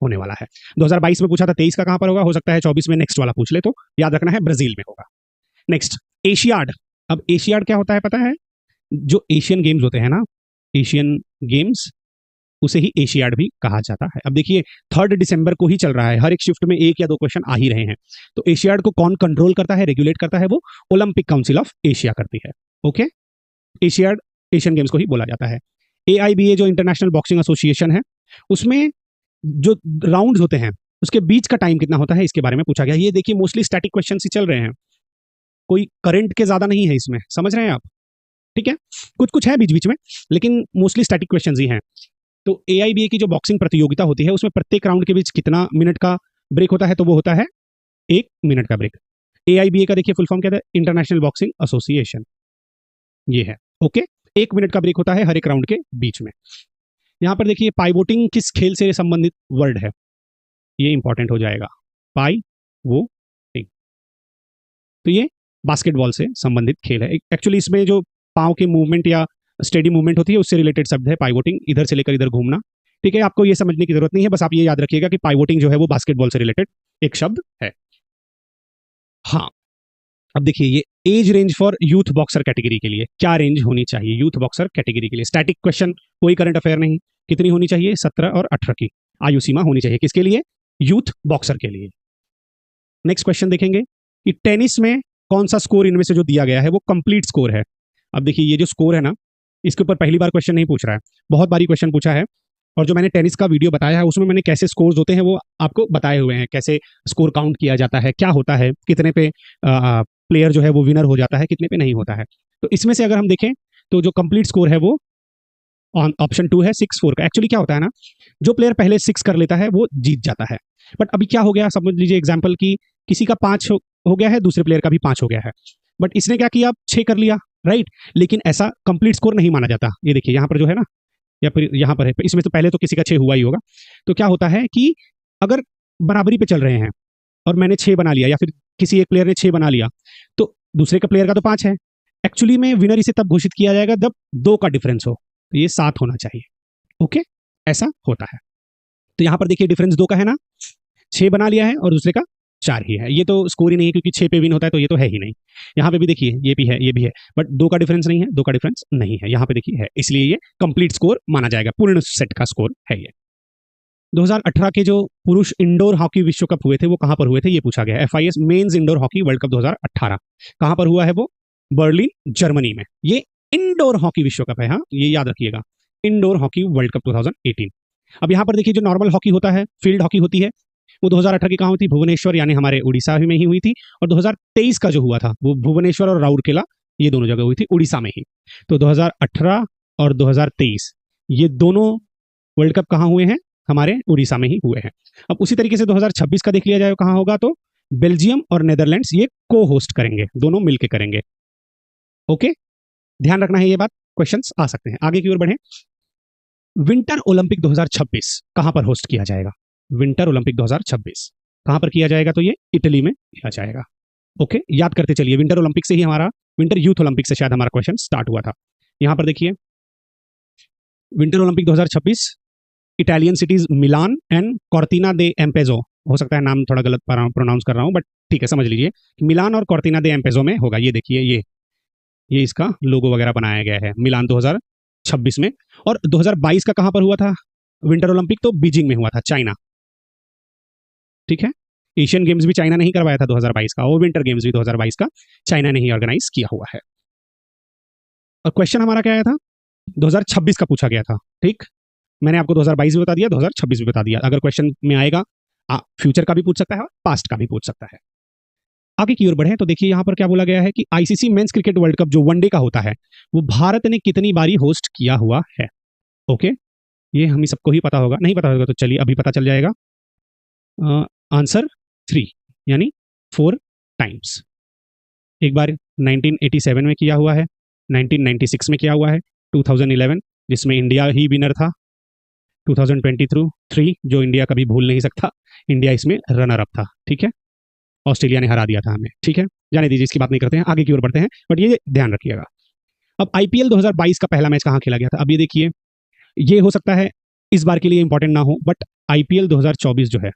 Speaker 1: होने वाला है। 2022 में पूछा था, 23 का कहां पर होगा, हो सकता है 24 में नेक्स्ट वाला पूछ ले, तो याद रखना है ब्राजील में होगा। Next, Asiad. अब एशियाड क्या होता है पता है, जो एशियन गेम्स होते हैं ना, एशियन गेम्स, उसे ही एशियाड भी कहा जाता है। अब देखिए 3 दिसंबर को ही चल रहा है, हर एक शिफ्ट में 1 या 2 क्वेश्चन आ ही रहे हैं। तो एशियाड को कौन कंट्रोल करता है, रेगुलेट करता है, वो ओलंपिक काउंसिल ऑफ एशिया करती है। ओके, एशियाड एशियन गेम्स को ही बोला जाता है। AIBA जो इंटरनेशनल बॉक्सिंग एसोसिएशन है, उसमें जो राउंड्स होते हैं उसके बीच का टाइम कितना होता है, इसके बारे में पूछा गया। ये देखिए मोस्टली स्टैटिक क्वेश्चन ही चल रहे हैं, कोई करंट के ज्यादा नहीं है इसमें, समझ रहे हैं आप। ठीक है, कुछ कुछ है बीच बीच में, लेकिन मोस्टली स्टैटिक क्वेश्चन ही हैं। तो AIBA की जो बॉक्सिंग प्रतियोगिता होती है उसमें प्रत्येक राउंड के बीच कितना मिनट का ब्रेक होता है, तो वो होता है 1 मिनट का ब्रेक। AIBA का देखिए फुल फॉर्म क्या है, इंटरनेशनल बॉक्सिंग एसोसिएशन, ये है। ओके, 1 मिनट का ब्रेक होता है हर एक राउंड के बीच में। यहां पर देखिए पाइवोटिंग किस खेल से संबंधित वर्ड है, ये इंपॉर्टेंट हो जाएगा, पाइवोटिंग। तो ये बास्केटबॉल से संबंधित खेल है। एक्चुअली इसमें जो पांव के मूवमेंट या स्टेडी मूवमेंट होती है उससे रिलेटेड शब्द है पाइवोटिंग, इधर से लेकर इधर घूमना। ठीक है, आपको ये समझने की जरूरत नहीं है, बस आप ये याद रखिएगा कि पाइवोटिंग जो है वो बास्केटबॉल से रिलेटेड एक शब्द है। हाँ, अब देखिए ये age range for youth boxer category के लिए क्या रेंज होनी चाहिए, यूथ बॉक्सर कैटेगरी के लिए स्टैटिक क्वेश्चन, कोई करंट अफेयर नहीं, कितनी होनी चाहिए, 17 और 18 की आयु सीमा होनी चाहिए, किसके लिए, यूथ बॉक्सर के लिए। नेक्स्ट क्वेश्चन देखेंगे कि टेनिस में कौन सा स्कोर इनमें से जो दिया गया है वो कंप्लीट स्कोर है। अब देखिए ये जो स्कोर है ना, इसके ऊपर पहली बार क्वेश्चन नहीं पूछ रहा है, बहुत बारी क्वेश्चन पूछा है, और जो मैंने टेनिस का वीडियो बताया है उसमें मैंने कैसे स्कोर्स होते हैं वो आपको बताए हुए हैं, कैसे स्कोर काउंट किया जाता है, क्या होता है, कितने पे प्लेयर जो है वो विनर हो जाता है, कितने पे नहीं होता है। तो इसमें से अगर हम देखें तो जो कंप्लीट स्कोर है वो ऑप्शन 2 है 6-4 का। एक्चुअली क्या होता है ना, जो प्लेयर पहले 6 कर लेता है वो जीत जाता है, बट अभी क्या हो गया, समझ लीजिए एग्जाम्पल की किसी का 5 हो गया है, दूसरे प्लेयर का भी 5 हो गया है, बट इसने क्या किया, 6 कर लिया, राइट, लेकिन ऐसा कंप्लीट स्कोर नहीं माना जाता। ये देखिए यहाँ पर जो है ना, या फिर यहाँ पर है, इसमें तो पहले तो किसी का 6 हुआ ही होगा। तो क्या होता है कि अगर बराबरी पे चल रहे हैं और मैंने 6 बना लिया, या फिर किसी एक प्लेयर ने 6 बना लिया, तो दूसरे का प्लेयर का तो 5 है, एक्चुअली में विनर इसे तब घोषित किया जाएगा जब 2 का डिफरेंस हो, तो ये 7 होना चाहिए। ओके, ऐसा होता है। तो यहां पर देखिए डिफरेंस 2 का है ना, 6 बना लिया है और दूसरे का 4 ही है। ये तो स्कोर ही नहीं है क्योंकि 6 पे विन होता है तो ये तो है ही नहीं। यहाँ पे भी देखिए ये भी है, ये भी है, बट 2 का डिफरेंस नहीं है, 2 का डिफरेंस नहीं है। यहाँ पे देखिए है, इसलिए ये कंप्लीट स्कोर माना जाएगा, पूर्ण सेट का स्कोर है ये। 2018 के जो पुरुष इंडोर हॉकी विश्व कप हुए थे वो कहां पर हुए थे, ये पूछा गया है। FIS men's indoor hockey world cup 2018 कहां पर हुआ है, वो बर्लिन जर्मनी में। ये इंडोर हॉकी विश्व कप है, हाँ ये याद रखिएगा, इंडोर हॉकी वर्ल्ड कप 2018। अब यहाँ पर देखिए जो नॉर्मल हॉकी होता है, फील्ड हॉकी होती है, वो 2018 की कहाँ हुई थी, भुवनेश्वर यानी हमारे उड़ीसा में ही हुई थी। और 2023 का जो हुआ था वो भुवनेश्वर और राउरकेला ये दोनों जगह हुई थी, उड़ीसा में ही। तो 2018 और 2023 ये दोनों वर्ल्ड कप कहाँ हुए हैं, हमारे उड़ीसा में ही हुए हैं। अब उसी तरीके से 2026 का देख लिया जाए कहाँ होगा, तो बेल्जियम और नेदरलैंड्स ये को होस्ट करेंगे, दोनों मिलके करेंगे। ओके, ध्यान रखना है ये बात, क्वेश्चंस आ सकते हैं। आगे की ओर बढ़े, विंटर ओलंपिक 2026 कहां पर होस्ट किया जाएगा, विंटर ओलंपिक 2026 कहां पर किया जाएगा, तो ये इटली में किया जाएगा। ओके, याद करते चलिए, विंटर ओलंपिक से ही हमारा, विंटर यूथ ओलंपिक से शायद हमारा क्वेश्चन स्टार्ट हुआ था। यहां पर देखिए winter Olympic 2026 Italian cities Milan and Cortina de Ampezzo, हो सकता है नाम थोड़ा गलत प्रोनाउंस कर रहा हूं बट ठीक है समझ लीजिए, मिलान और कॉर्टिना दे एम्पेजो में होगा। ये देखिए ये इसका लोगो वगैरह बनाया गया है, मिलान 2026 में। और 2022 का कहां पर हुआ था विंटर ओलंपिक, तो बीजिंग में हुआ था, चाइना। ठीक है, एशियन गेम्स भी चाइना नहीं करवाया था 2022 का, और विंटर गेम्स भी 2022 का चाइना ने ही ऑर्गेनाइज किया हुआ है। और क्वेश्चन हमारा क्या आया था, 2026 का पूछा गया था। ठीक, मैंने आपको 2022 भी बता दिया, 2026 भी बता दिया। अगर क्वेश्चन में आएगा फ्यूचर का भी पूछ सकता है और पास्ट का भी पूछ सकता है। आगे की ओर बढ़े तो देखिए यहाँ पर क्या बोला गया है कि ICC men's cricket world cup जो वनडे का होता है वो भारत ने कितनी बारी होस्ट किया हुआ है। ओके, ये हम सबको ही पता होगा, नहीं पता होगा तो चलिए अभी पता चल जाएगा। आंसर 3 यानी 4 टाइम्स। एक बार 1987 में किया हुआ है, 1996 में किया हुआ है, 2011 जिसमें इंडिया ही विनर था, 2023 जो इंडिया कभी भूल नहीं सकता, इंडिया इसमें रनर अप था। ठीक है, ऑस्ट्रेलिया ने हरा दिया था हमें। ठीक है, जाने दीजिए, इसकी बात नहीं करते हैं, आगे की ओर बढ़ते हैं, बट ये ध्यान रखिएगा। अब आईपीएल 2022 का पहला मैच कहाँ खेला गया था, अब ये देखिए, ये हो सकता है इस बार के लिए इंपॉर्टेंट ना हो, बट आईपीएल 2024 जो है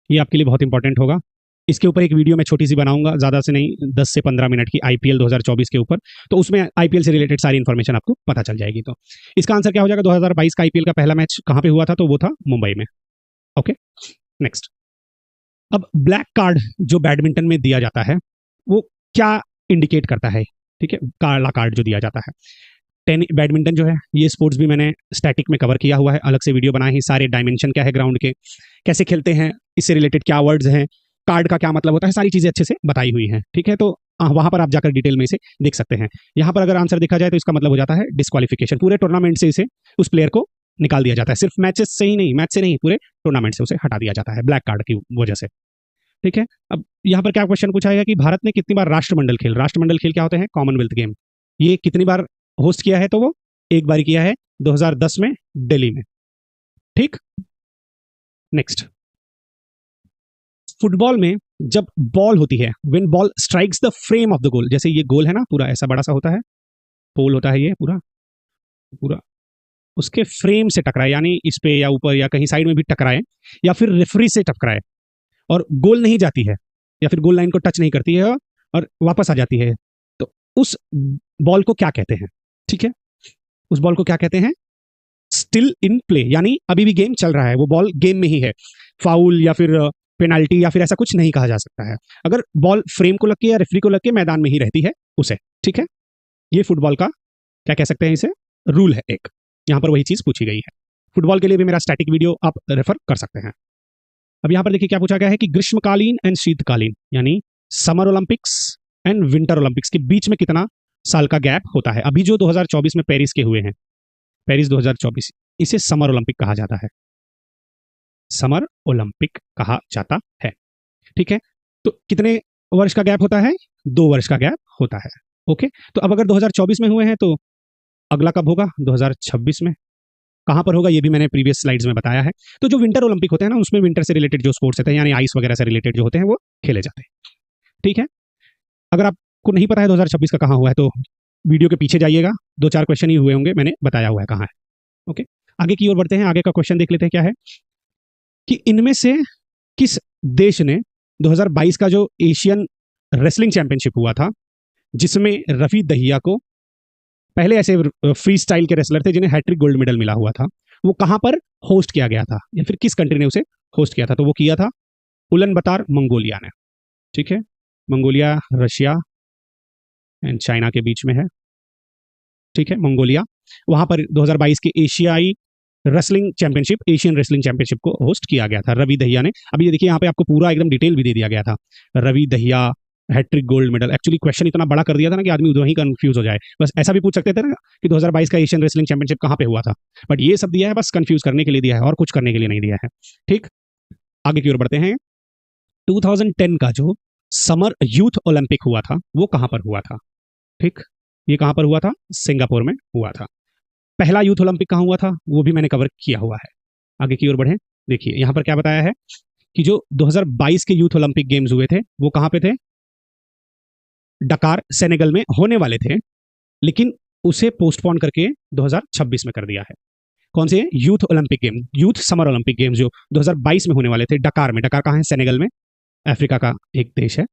Speaker 1: ये आपके लिए बहुत इंपॉर्टेंट होगा। इसके ऊपर एक वीडियो मैं छोटी सी बनाऊंगा, ज्यादा से नहीं 10 से 15 मिनट की, आईपीएल 2024 के ऊपर। तो उसमें आईपीएल से रिलेटेड सारी इन्फॉर्मेशन आपको पता चल जाएगी। तो इसका आंसर क्या हो जाएगा, 2022 का आईपीएल का पहला मैच कहाँ पे हुआ था, तो वो था मुंबई में। Okay, next. अब ब्लैक कार्ड जो बैडमिंटन में दिया जाता है वो क्या इंडिकेट करता है, ठीक है, काला कार्ड जो दिया जाता है। बैडमिंटन जो है ये स्पोर्ट्स भी मैंने स्टैटिक में कवर किया हुआ है, अलग से वीडियो बनाए हैं, सारे डायमेंशन क्या है ग्राउंड के, कैसे खेलते हैं, इससे रिलेटेड क्या वर्ड्स हैं, कार्ड का क्या मतलब होता है, सारी चीजें अच्छे से बताई हुई हैं। ठीक है, तो वहां पर आप जाकर डिटेल में इसे देख सकते हैं। यहाँ पर अगर आंसर देखा जाए तो इसका मतलब हो जाता है डिस्क्वालिफिकेशन, पूरे टूर्नामेंट से इसे उस प्लेयर को निकाल दिया जाता है, सिर्फ मैचेस से ही नहीं, मैच से नहीं, पूरे टूर्नामेंट से उसे हटा दिया जाता है ब्लैक कार्ड की वजह से। ठीक है, अब यहाँ पर क्या क्वेश्चन पूछा गया कि भारत ने कितनी बार राष्ट्रमंडल खेल क्या होते हैं, कॉमनवेल्थ गेम, ये कितनी बार होस्ट किया है, तो वो एक बार किया है 2010 में दिल्ली में। ठीक, नेक्स्ट। फुटबॉल में जब बॉल होती है, when ball strikes the frame of the goal, जैसे ये गोल है ना पूरा ऐसा बड़ा सा होता है, पोल होता है ये पूरा पूरा, उसके फ्रेम से टकराए, यानी इस पे या ऊपर या कहीं साइड में भी टकराए, या फिर रेफरी से टकराए और गोल नहीं जाती है, या फिर गोल लाइन को टच नहीं करती है और वापस आ जाती है, तो उस बॉल को क्या कहते हैं। ठीक है, उस बॉल को क्या कहते हैं, स्टिल इन प्ले, यानी अभी भी गेम चल रहा है, वो बॉल गेम में ही है, फाउल या फिर पेनाल्टी या फिर ऐसा कुछ नहीं कहा जा सकता है, अगर बॉल फ्रेम को लग के या रेफरी को लग के मैदान में ही रहती है उसे। ठीक है, ये फुटबॉल का क्या कह सकते हैं, इसे रूल है एक, यहां पर वही चीज पूछी गई है। फुटबॉल के लिए भी मेरा स्टैटिक वीडियो आप रेफर कर सकते हैं। अब यहां पर देखिए क्या पूछा गया है कि ग्रीष्मकालीन एंड शीतकालीन यानी summer Olympics and winter Olympics के बीच में कितना साल का गैप होता है। अभी जो 2024 में पेरिस के हुए हैं, पेरिस 2024, इसे समर ओलंपिक कहा जाता है, समर ओलंपिक कहा जाता है। ठीक है, तो कितने वर्ष का गैप होता है, 2 वर्ष का गैप होता है। ओके, तो अब अगर 2024 में हुए हैं तो अगला कब होगा, 2026 में। कहां पर होगा ये भी मैंने प्रीवियस स्लाइड्स में बताया है। तो जो विंटर ओलंपिक होते हैं ना, उसमें विंटर से रिलेटेड जो स्पोर्ट्स होते हैं, यानी आइस वगैरह से रिलेटेड जो होते हैं वो खेले जाते हैं। ठीक है, अगर आपको नहीं पता है 2026 का कहां हुआ है तो वीडियो के पीछे जाइएगा, 2-4 क्वेश्चन ही हुए होंगे, मैंने बताया हुआ है कहां है। ओके, आगे की ओर बढ़ते हैं, आगे का क्वेश्चन देख लेते हैं क्या है कि इनमें से किस देश ने 2022 का जो एशियन रेसलिंग चैंपियनशिप हुआ था, जिसमें रवि दहिया को, पहले ऐसे फ्री स्टाइल के रेसलर थे जिन्हें हैट्रिक गोल्ड मेडल मिला हुआ था, वो कहां पर होस्ट किया गया था, या फिर किस कंट्री ने उसे होस्ट किया था? तो वो किया था उलन बतार, मंगोलिया ने। ठीक है, मंगोलिया रशिया एंड चाइना के बीच में है। ठीक है, मंगोलिया, वहां पर 2022 के एशियाई wrestling championship, Asian wrestling championship को होस्ट किया गया था रवि दहिया ने। अभी ये देखिए यहाँ पे आपको पूरा एकदम डिटेल भी दे दिया गया था, Ravi Dahiya hat trick gold medal. Actually question इतना बड़ा कर दिया था ना कि आदमी उधर ही कंफ्यूज हो जाए। बस ऐसा भी पूछ सकते थे ना कि 2022 का एशियन रेसलिंग चैंपियनशिप कहाँ पे हुआ था, बट ये सब दिया है बस कंफ्यूज करने के लिए दिया है, और कुछ करने के लिए नहीं दिया है। ठीक, आगे की ओर बढ़ते हैं। 2010 का जो समर यूथ ओलंपिक हुआ था वो कहां पर हुआ था? ठीक, ये कहां पर हुआ था? सिंगापुर में हुआ था। पहला यूथ ओलंपिक कहां हुआ था वो भी मैंने कवर किया हुआ है। आगे की ओर बढ़े, देखिए यहां पर क्या बताया है कि जो 2022 के यूथ ओलंपिक गेम्स हुए थे वो कहां पे थे? डकार, सेनेगल में होने वाले थे, लेकिन उसे पोस्टपोन करके 2026 में कर दिया है। कौन से youth Olympic game, youth summer Olympic games जो 2022 में होने वाले थे डकार में। डकार कहाँ है? सेनेगल में, अफ्रीका का एक देश है,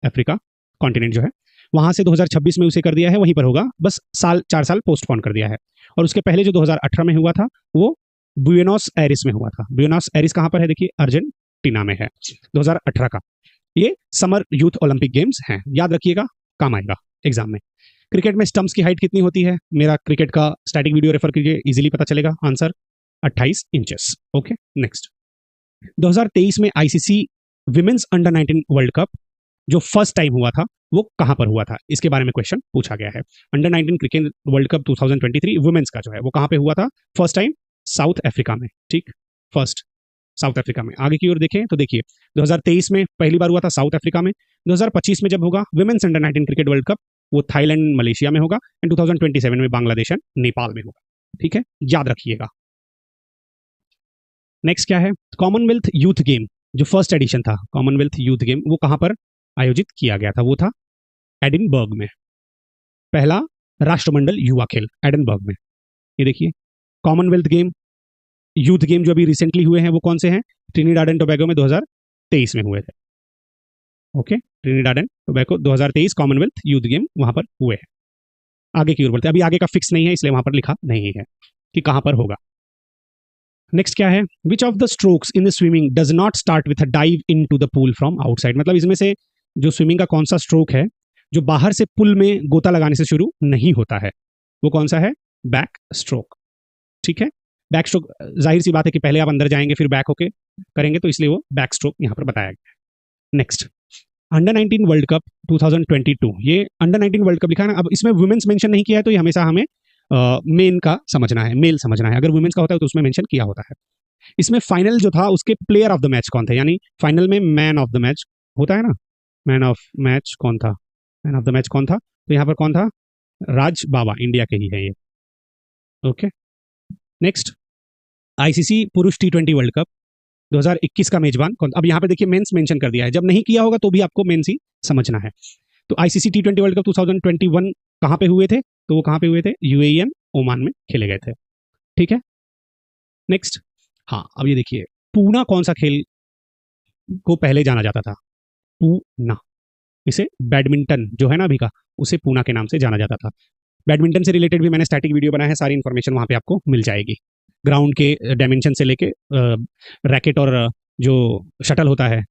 Speaker 1: अफ्रीका कॉन्टिनेंट जो है, वहां से 2026 में उसे कर दिया है, वहीं पर होगा, बस 4 साल पोस्टपोन कर दिया है। और उसके पहले जो 2018 में हुआ था वो ब्यूनोस एरिस में हुआ था। ब्यूनोस एरिस कहां पर है? देखिए अर्जेंटीना में है। 2018 का ये समर यूथ ओलंपिक गेम्स हैं, याद रखिएगा, काम आएगा एग्जाम में। क्रिकेट में स्टंप्स की हाइट कितनी होती है? मेरा क्रिकेट का स्टैटिक वीडियो रेफर कीजिए, इजीली पता चलेगा आंसर, 28 इंचेस। Okay, next. 2023 में ICC women's under 19 world cup जो फर्स्ट टाइम हुआ था वो कहां पर हुआ था? इसके बारे में क्वेश्चन पूछा गया है। Under 19 cricket world cup 2023 women's का जो है वो कहां पे हुआ था फर्स्ट टाइम? साउथ अफ्रीका में। ठीक, फर्स्ट साउथ अफ्रीका में। आगे की ओर देखें तो देखिए 2023 में पहली बार हुआ था साउथ अफ्रीका में। 2025 में जब होगा women's under 19 cricket world cup वो थाईलैंड मलेशिया में होगा, एंड 2027 में बांग्लादेश एंड नेपाल में होगा। ठीक है, याद रखिएगा। नेक्स्ट क्या है? कॉमनवेल्थ यूथ गेम जो फर्स्ट एडिशन था, कॉमनवेल्थ यूथ गेम, वो कहां पर आयोजित किया गया था? वो था एडिनबर्ग में। पहला राष्ट्रमंडल युवा खेल एडिनबर्ग में। ये देखिए कॉमनवेल्थ गेम, यूथ गेम जो अभी रिसेंटली हुए हैं वो कौन से हैं? ट्रिनिडाड एंड टोबैगो में 2023 में हुए थे। Okay, Trinidad and Tobago 2023 Commonwealth youth game वहां पर हुए हैं। आगे की ओर बढ़ते हैं, अभी आगे का फिक्स नहीं है इसलिए वहां पर लिखा नहीं है कि कहां पर होगा। नेक्स्ट क्या है? Which of the strokes in the swimming does not start with a dive into the pool from outside. मतलब इसमें से जो स्विमिंग का कौन सा स्ट्रोक है जो बाहर से पुल में गोता लगाने से शुरू नहीं होता है? वो कौन सा है? Back stroke. ठीक है, बैक स्ट्रोक, जाहिर सी बात है कि पहले आप अंदर जाएंगे फिर बैक होके करेंगे, तो इसलिए वो बैक स्ट्रोक यहां पर बताया गया है। नेक्स्ट, अंडर 19 वर्ल्ड कप 2022, ये अंडर 19 वर्ल्ड कप लिखा है ना, अब इसमें वुमेन्स मेंशन नहीं किया है तो ये हमेशा हमें मेन का समझना है, मेल समझना है। अगर वुमेन्स का होता है तो उसमें मेंशन किया होता है। इसमें फाइनल जो था उसके प्लेयर ऑफ द मैच कौन थे? यानी फाइनल में मैन ऑफ द मैच होता है ना, मैन ऑफ मैच कौन था? मैन ऑफ द मैच कौन था? तो यहाँ पर कौन था? राज बाबा, इंडिया के ही है ये। ओके, नेक्स्ट, आईसीसी पुरुष T20 वर्ल्ड कप 2021 का मेजबान कौन? अब यहाँ पे देखिए मेंस मेंशन कर दिया है, जब नहीं किया होगा तो भी आपको मेंस ही समझना है। तो आईसीसी T20 वर्ल्ड कप 2021 कहाँ पे हुए थे? तो वो कहाँ पे हुए थे? यूएई एंड ओमान में खेले गए थे। ठीक है, नेक्स्ट। हाँ, अब ये देखिए पूना कौन सा खेल को पहले जाना जाता था? पूना, इसे बैडमिंटन जो है ना अभी का, उसे पूना के नाम से जाना जाता था। बैडमिंटन से रिलेटेड भी मैंने स्टैटिक वीडियो बनाया है, सारी इन्फॉर्मेशन वहां पे आपको मिल जाएगी। ग्राउंड के डायमेंशन से लेके रैकेट और जो शटल होता है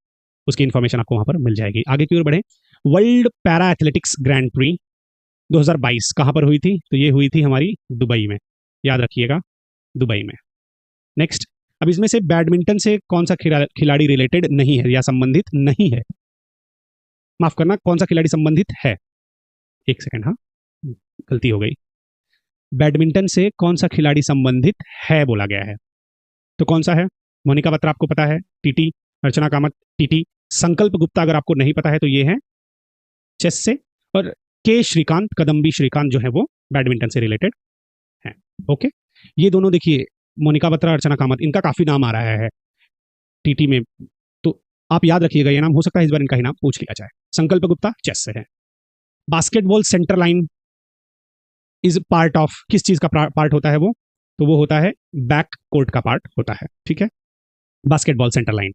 Speaker 1: उसकी इन्फॉर्मेशन आपको वहां पर मिल जाएगी। आगे की ओर बढ़े, world para athletics grand pre 2022 कहां पर हुई थी? तो ये हुई थी हमारी दुबई में, याद रखिएगा, दुबई में। नेक्स्ट, अब इसमें से बैडमिंटन से कौन सा खिलाड़ी रिलेटेड नहीं है या संबंधित नहीं है? माफ करना, कौन सा खिलाड़ी संबंधित है? एक सेकंड, हाँ गलती हो गई। बैडमिंटन से कौन सा खिलाड़ी संबंधित है बोला गया है, तो कौन सा है? मोनिका बत्रा आपको पता है, टीटी, अर्चना कामत टीटी, संकल्प गुप्ता अगर आपको नहीं पता है तो ये है चेस से, और के श्रीकांत, कदम्बी श्रीकांत जो है वो बैडमिंटन से रिलेटेड है। ओके, ये दोनों देखिए मोनिका बत्रा, अर्चना कामत, इनका काफी नाम आ रहा है टीटी में, तो आप याद रखिएगा ये नाम, हो सकता है इस बार इनका ही नाम पूछ लिया जाए। संकल्प गुप्ता चेस से है। Basketball centre line is part of, किस चीज का पार्ट होता है वो? तो वो होता है बैक कोर्ट का पार्ट होता है। ठीक है, बास्केटबॉल सेंटर लाइन।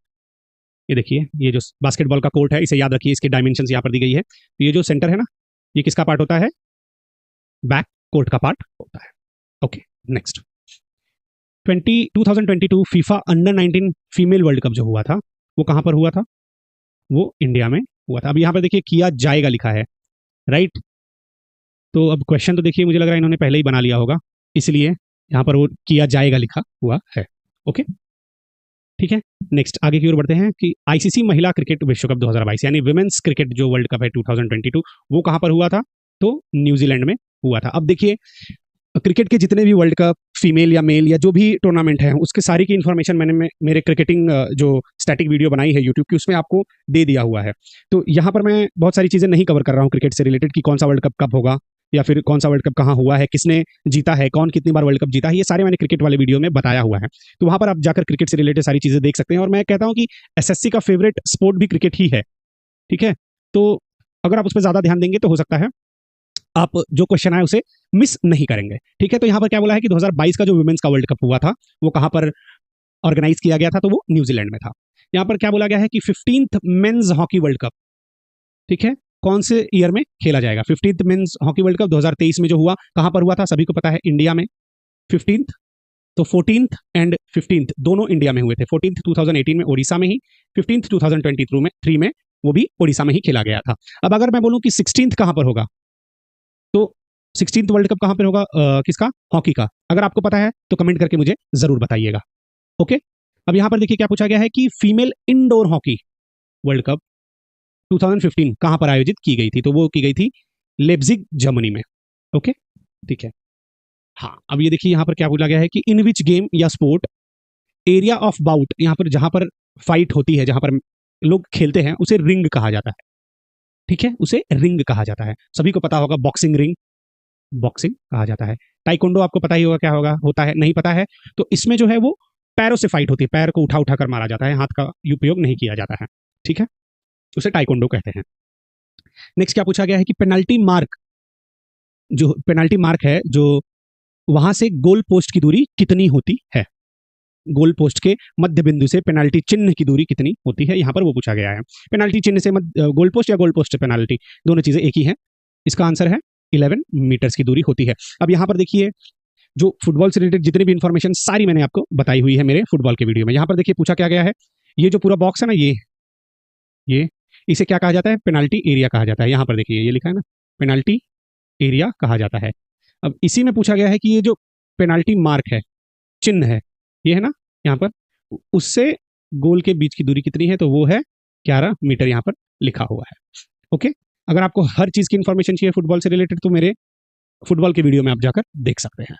Speaker 1: ये देखिए, ये जो बास्केटबॉल का कोर्ट है, इसे याद रखिए, इसकी डायमेंशंस यहाँ पर दी गई है। तो ये जो सेंटर है ना, ये किसका पार्ट होता है? बैक कोर्ट का पार्ट होता है। Okay, next 2022 FIFA under 19 female world cup जो हुआ था, वो कहाँ पर हुआ था? वो इंडिया में हुआ था। अब यहाँ पर देखिए किया जाएगा लिखा है, राइट? तो अब क्वेश्चन तो देखिए, मुझे लग रहा है इन्होंने पहले ही बना लिया होगा, इसलिए यहाँ पर वो किया जाएगा लिखा हुआ है। ओके, ठीक है। नेक्स्ट आगे की ओर बढ़ते हैं कि आईसीसी महिला क्रिकेट विश्व कप 2022 यानी विमेंस क्रिकेट जो वर्ल्ड कप है 2022, वो कहाँ पर हुआ था? तो न्यूजीलैंड में हुआ था। अब देखिए, क्रिकेट के जितने भी वर्ल्ड कप फीमेल या मेल या जो भी टूर्नामेंट है, उसके सारी की इन्फॉर्मेशन मैंने मेरे क्रिकेटिंग जो स्टैटिक वीडियो बनाई है यूट्यूब की, उसमें आपको दे दिया हुआ है। तो यहाँ पर मैं बहुत सारी चीज़ें नहीं कवर कर रहा हूँ क्रिकेट से रिलेटेड कि कौन सा वर्ल्ड कप कब होगा, या फिर कौन सा वर्ल्ड कप कहाँ हुआ है, किसने जीता है, कौन कितनी बार वर्ल्ड कप जीता है, ये सारे मैंने क्रिकेट वाले वीडियो में बताया हुआ है। तो वहाँ पर आप जाकर क्रिकेट से रिलेटेड सारी चीज़ें देख सकते हैं। और मैं कहता हूँ कि एसएससी का फेवरेट स्पोर्ट भी क्रिकेट ही है, ठीक है? तो अगर आप उस पर ज़्यादा ध्यान देंगे तो हो सकता है आप जो क्वेश्चन आए उसे मिस नहीं करेंगे, ठीक है? तो यहाँ पर क्या बोला है कि 2022 का जो वुमेन्स का वर्ल्ड कप हुआ था, वो कहाँ पर ऑर्गेनाइज किया गया था? तो वो न्यूजीलैंड में था। यहाँ पर क्या बोला गया है कि 15th men's hockey world cup, ठीक है, कौन से ईयर में खेला जाएगा? 15th men's hockey world cup 2023 में जो हुआ, कहाँ पर हुआ था? सभी को पता है, इंडिया में। 15th, तो 14th एंड 15th दोनों इंडिया में हुए थे। 14th 2018 में ओडिशा में ही, 15th 2023 में वो भी ओडिशा में ही खेला गया था। अब अगर मैं बोलूं कि 16th कहाँ पर होगा, तो 16th वर्ल्ड कप कहाँ पर होगा? किसका? हॉकी का। अगर आपको पता है तो कमेंट करके मुझे जरूर बताइएगा। ओके, अब यहाँ पर देखिए क्या पूछा गया है कि female indoor hockey world cup 2015 कहाँ पर आयोजित की गई थी? तो वो की गई थी लेप्जिग जर्मनी में। ओके, ठीक है। हाँ, अब ये देखिए यहाँ पर क्या बोला गया है कि इन विच गेम या स्पोर्ट एरिया ऑफ बाउट, यहाँ पर जहां पर फाइट होती है, जहां पर लोग खेलते हैं, उसे रिंग कहा जाता है, ठीक है? उसे रिंग कहा जाता है। सभी को पता होगा बॉक्सिंग रिंग, बॉक्सिंग कहा जाता है। टाइकोंडो आपको पता ही होगा क्या होगा, होता है, नहीं पता है तो इसमें जो है वो पैरों से फाइट होती है, पैर को उठा उठा कर मारा जाता है, हाथ का उपयोग नहीं किया जाता है, ठीक है? उसे टाइकोंडो कहते हैं। नेक्स्ट क्या पूछा गया है कि पेनल्टी मार्क, जो पेनल्टी मार्क है, जो वहां से गोल पोस्ट की दूरी कितनी होती है? गोल पोस्ट के मध्य बिंदु से पेनाल्टी चिन्ह की दूरी कितनी होती है, यहां पर वो पूछा गया है। पेनाल्टी चिन्ह से गोल पोस्ट या गोल पोस्ट से पेनाल्टी, दोनों चीजें एक ही हैं। इसका आंसर है 11 मीटर्स की दूरी होती है। अब यहां पर देखिए, जो फुटबॉल से रिलेटेड जितनी भी इंफॉर्मेशन सारी मैंने आपको बताई हुई है मेरे फुटबॉल के वीडियो में। यहां पर देखिए पूछा क्या गया है, ये जो पूरा बॉक्स है ना, ये इसे क्या कहा जाता है? पेनाल्टी एरिया कहा जाता है। यहां पर देखिए ये लिखा है ना, पेनाल्टी एरिया कहा जाता है। अब इसी में पूछा गया है कि ये जो पेनाल्टी मार्क है, चिन्ह है, ये है ना यहाँ पर, उससे गोल के बीच की दूरी कितनी है? तो वो है 11 मीटर, यहाँ पर लिखा हुआ है। ओके, अगर आपको हर चीज की इंफॉर्मेशन चाहिए फुटबॉल से रिलेटेड तो मेरे फुटबॉल के वीडियो में आप जाकर देख सकते हैं।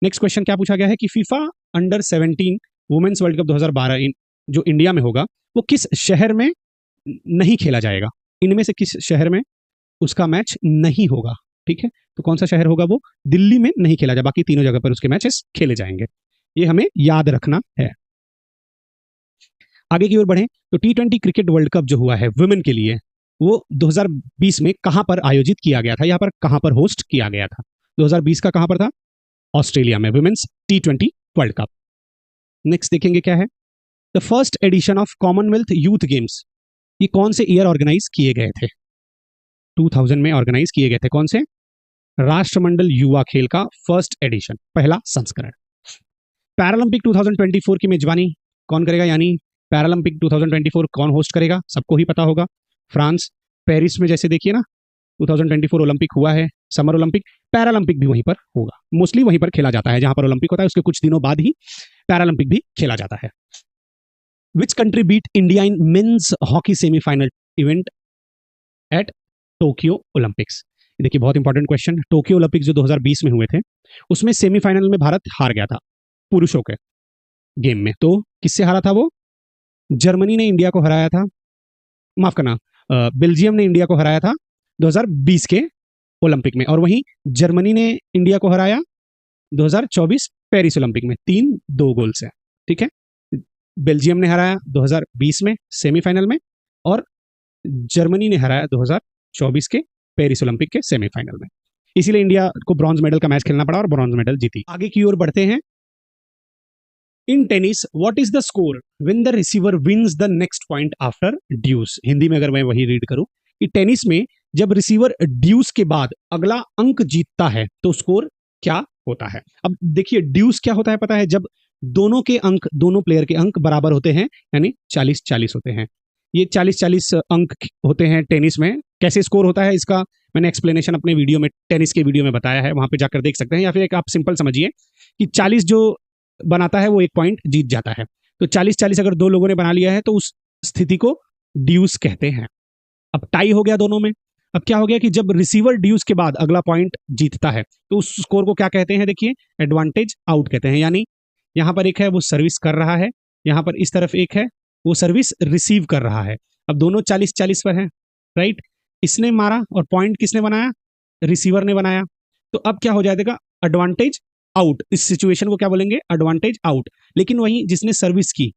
Speaker 1: नेक्स्ट क्वेश्चन क्या पूछा गया है कि FIFA under 17 women's world cup 2012 जो इंडिया में होगा, वो किस शहर में नहीं खेला जाएगा? इनमें से किस शहर में उसका मैच नहीं होगा? ठीक है, तो कौन सा शहर होगा? वो दिल्ली में नहीं खेला जाए, बाकी तीनों जगह पर उसके मैचेस खेले जाएंगे। ये हमें याद रखना है। आगे की ओर बढ़ें तो T20 क्रिकेट वर्ल्ड कप जो हुआ है वुमेन के लिए, वो 2020 में कहां पर आयोजित किया गया था? यहां पर कहां पर होस्ट किया गया था? 2020 का कहां पर था? ऑस्ट्रेलिया में, women's T20 world cup. Next देखेंगे क्या है, the first edition of Commonwealth youth games, ये कौन से ईयर ऑर्गेनाइज किए गए थे? 2000 में ऑर्गेनाइज किए गए थे। कौन से? राष्ट्रमंडल युवा खेल का फर्स्ट एडिशन, पहला संस्करण। पैरालंपिक 2024 की मेजबानी कौन करेगा, यानी पैरालंपिक 2024 कौन होस्ट करेगा? सबको ही पता होगा, फ्रांस। पेरिस में जैसे देखिए ना, 2024 ओलंपिक हुआ है, समर ओलंपिक, पैरालंपिक भी वहीं पर होगा। मोस्टली वहीं पर खेला जाता है जहां पर ओलंपिक होता है, उसके कुछ दिनों बाद ही पैरालंपिक भी खेला जाता है। Which country beat India in men's hockey semifinal event at Tokyo Olympics? देखिए बहुत इंपॉर्टेंट क्वेश्चन, टोक्यो ओलंपिक जो 2020 में हुए थे, उसमें सेमीफाइनल में भारत हार गया था पुरुषों के गेम में। तो किससे हारा था वो? जर्मनी ने इंडिया को हराया था, माफ करना, बेल्जियम ने इंडिया को हराया था 2020 के ओलंपिक में, और वहीं जर्मनी ने इंडिया को हराया 2024 पेरिस ओलंपिक में 3-2 गोल से। ठीक है, बेल्जियम ने हराया 2020 में सेमीफाइनल में, और जर्मनी ने हराया 2024 के पेरिस ओलंपिक के सेमीफाइनल में। इसीलिए इंडिया को ब्रॉन्ज मेडल का मैच खेलना पड़ा और ब्रॉन्ज मेडल जीती। आगे की ओर बढ़ते हैं in tennis what is the score when the receiver wins the next point after deuce. Hindi में अगर मैं वही रीड करूं कि टेनिस में जब रिसीवर ड्यूस के बाद अगला अंक जीतता है तो स्कोर क्या होता है। अब देखिए ड्यूस क्या होता है पता है, जब दोनों के अंक, दोनों प्लेयर के अंक बराबर होते हैं, यानी 40-40 होते हैं। ये 40-40 अंक होते हैं टेनिस में। कैसे स्कोर होता है इसका मैंने एक्सप्लेनेशन अपने वीडियो में, टेनिस के वीडियो में बताया है, वहां पे जाकर देख सकते हैं। या फिर एक आप सिंपल समझिए कि 40 जो बनाता है वो एक पॉइंट जीत जाता है। तो 40-40 अगर दो लोगों ने बना लिया है तो उस स्थिति को ड्यूस कहते हैं। अब टाई हो गया दोनों में। अब क्या हो गया कि जब रिसीवर ड्यूस के बाद अगला पॉइंट जीतता है तो उस स्कोर को क्या कहते हैं, देखिए एडवांटेज आउट कहते हैं। यानी यहां पर एक है वो सर्विस कर रहा है, यहां पर इस तरफ एक है वो सर्विस रिसीव कर रहा है। अब दोनों 40-40 पर हैं, राइट। इसने मारा और पॉइंट किसने बनाया, रिसीवर ने बनाया। तो अब क्या हो जाएगा, एडवांटेज आउट। इस सिचुएशन को क्या बोलेंगे, एडवांटेज आउट। लेकिन वहीं जिसने सर्विस की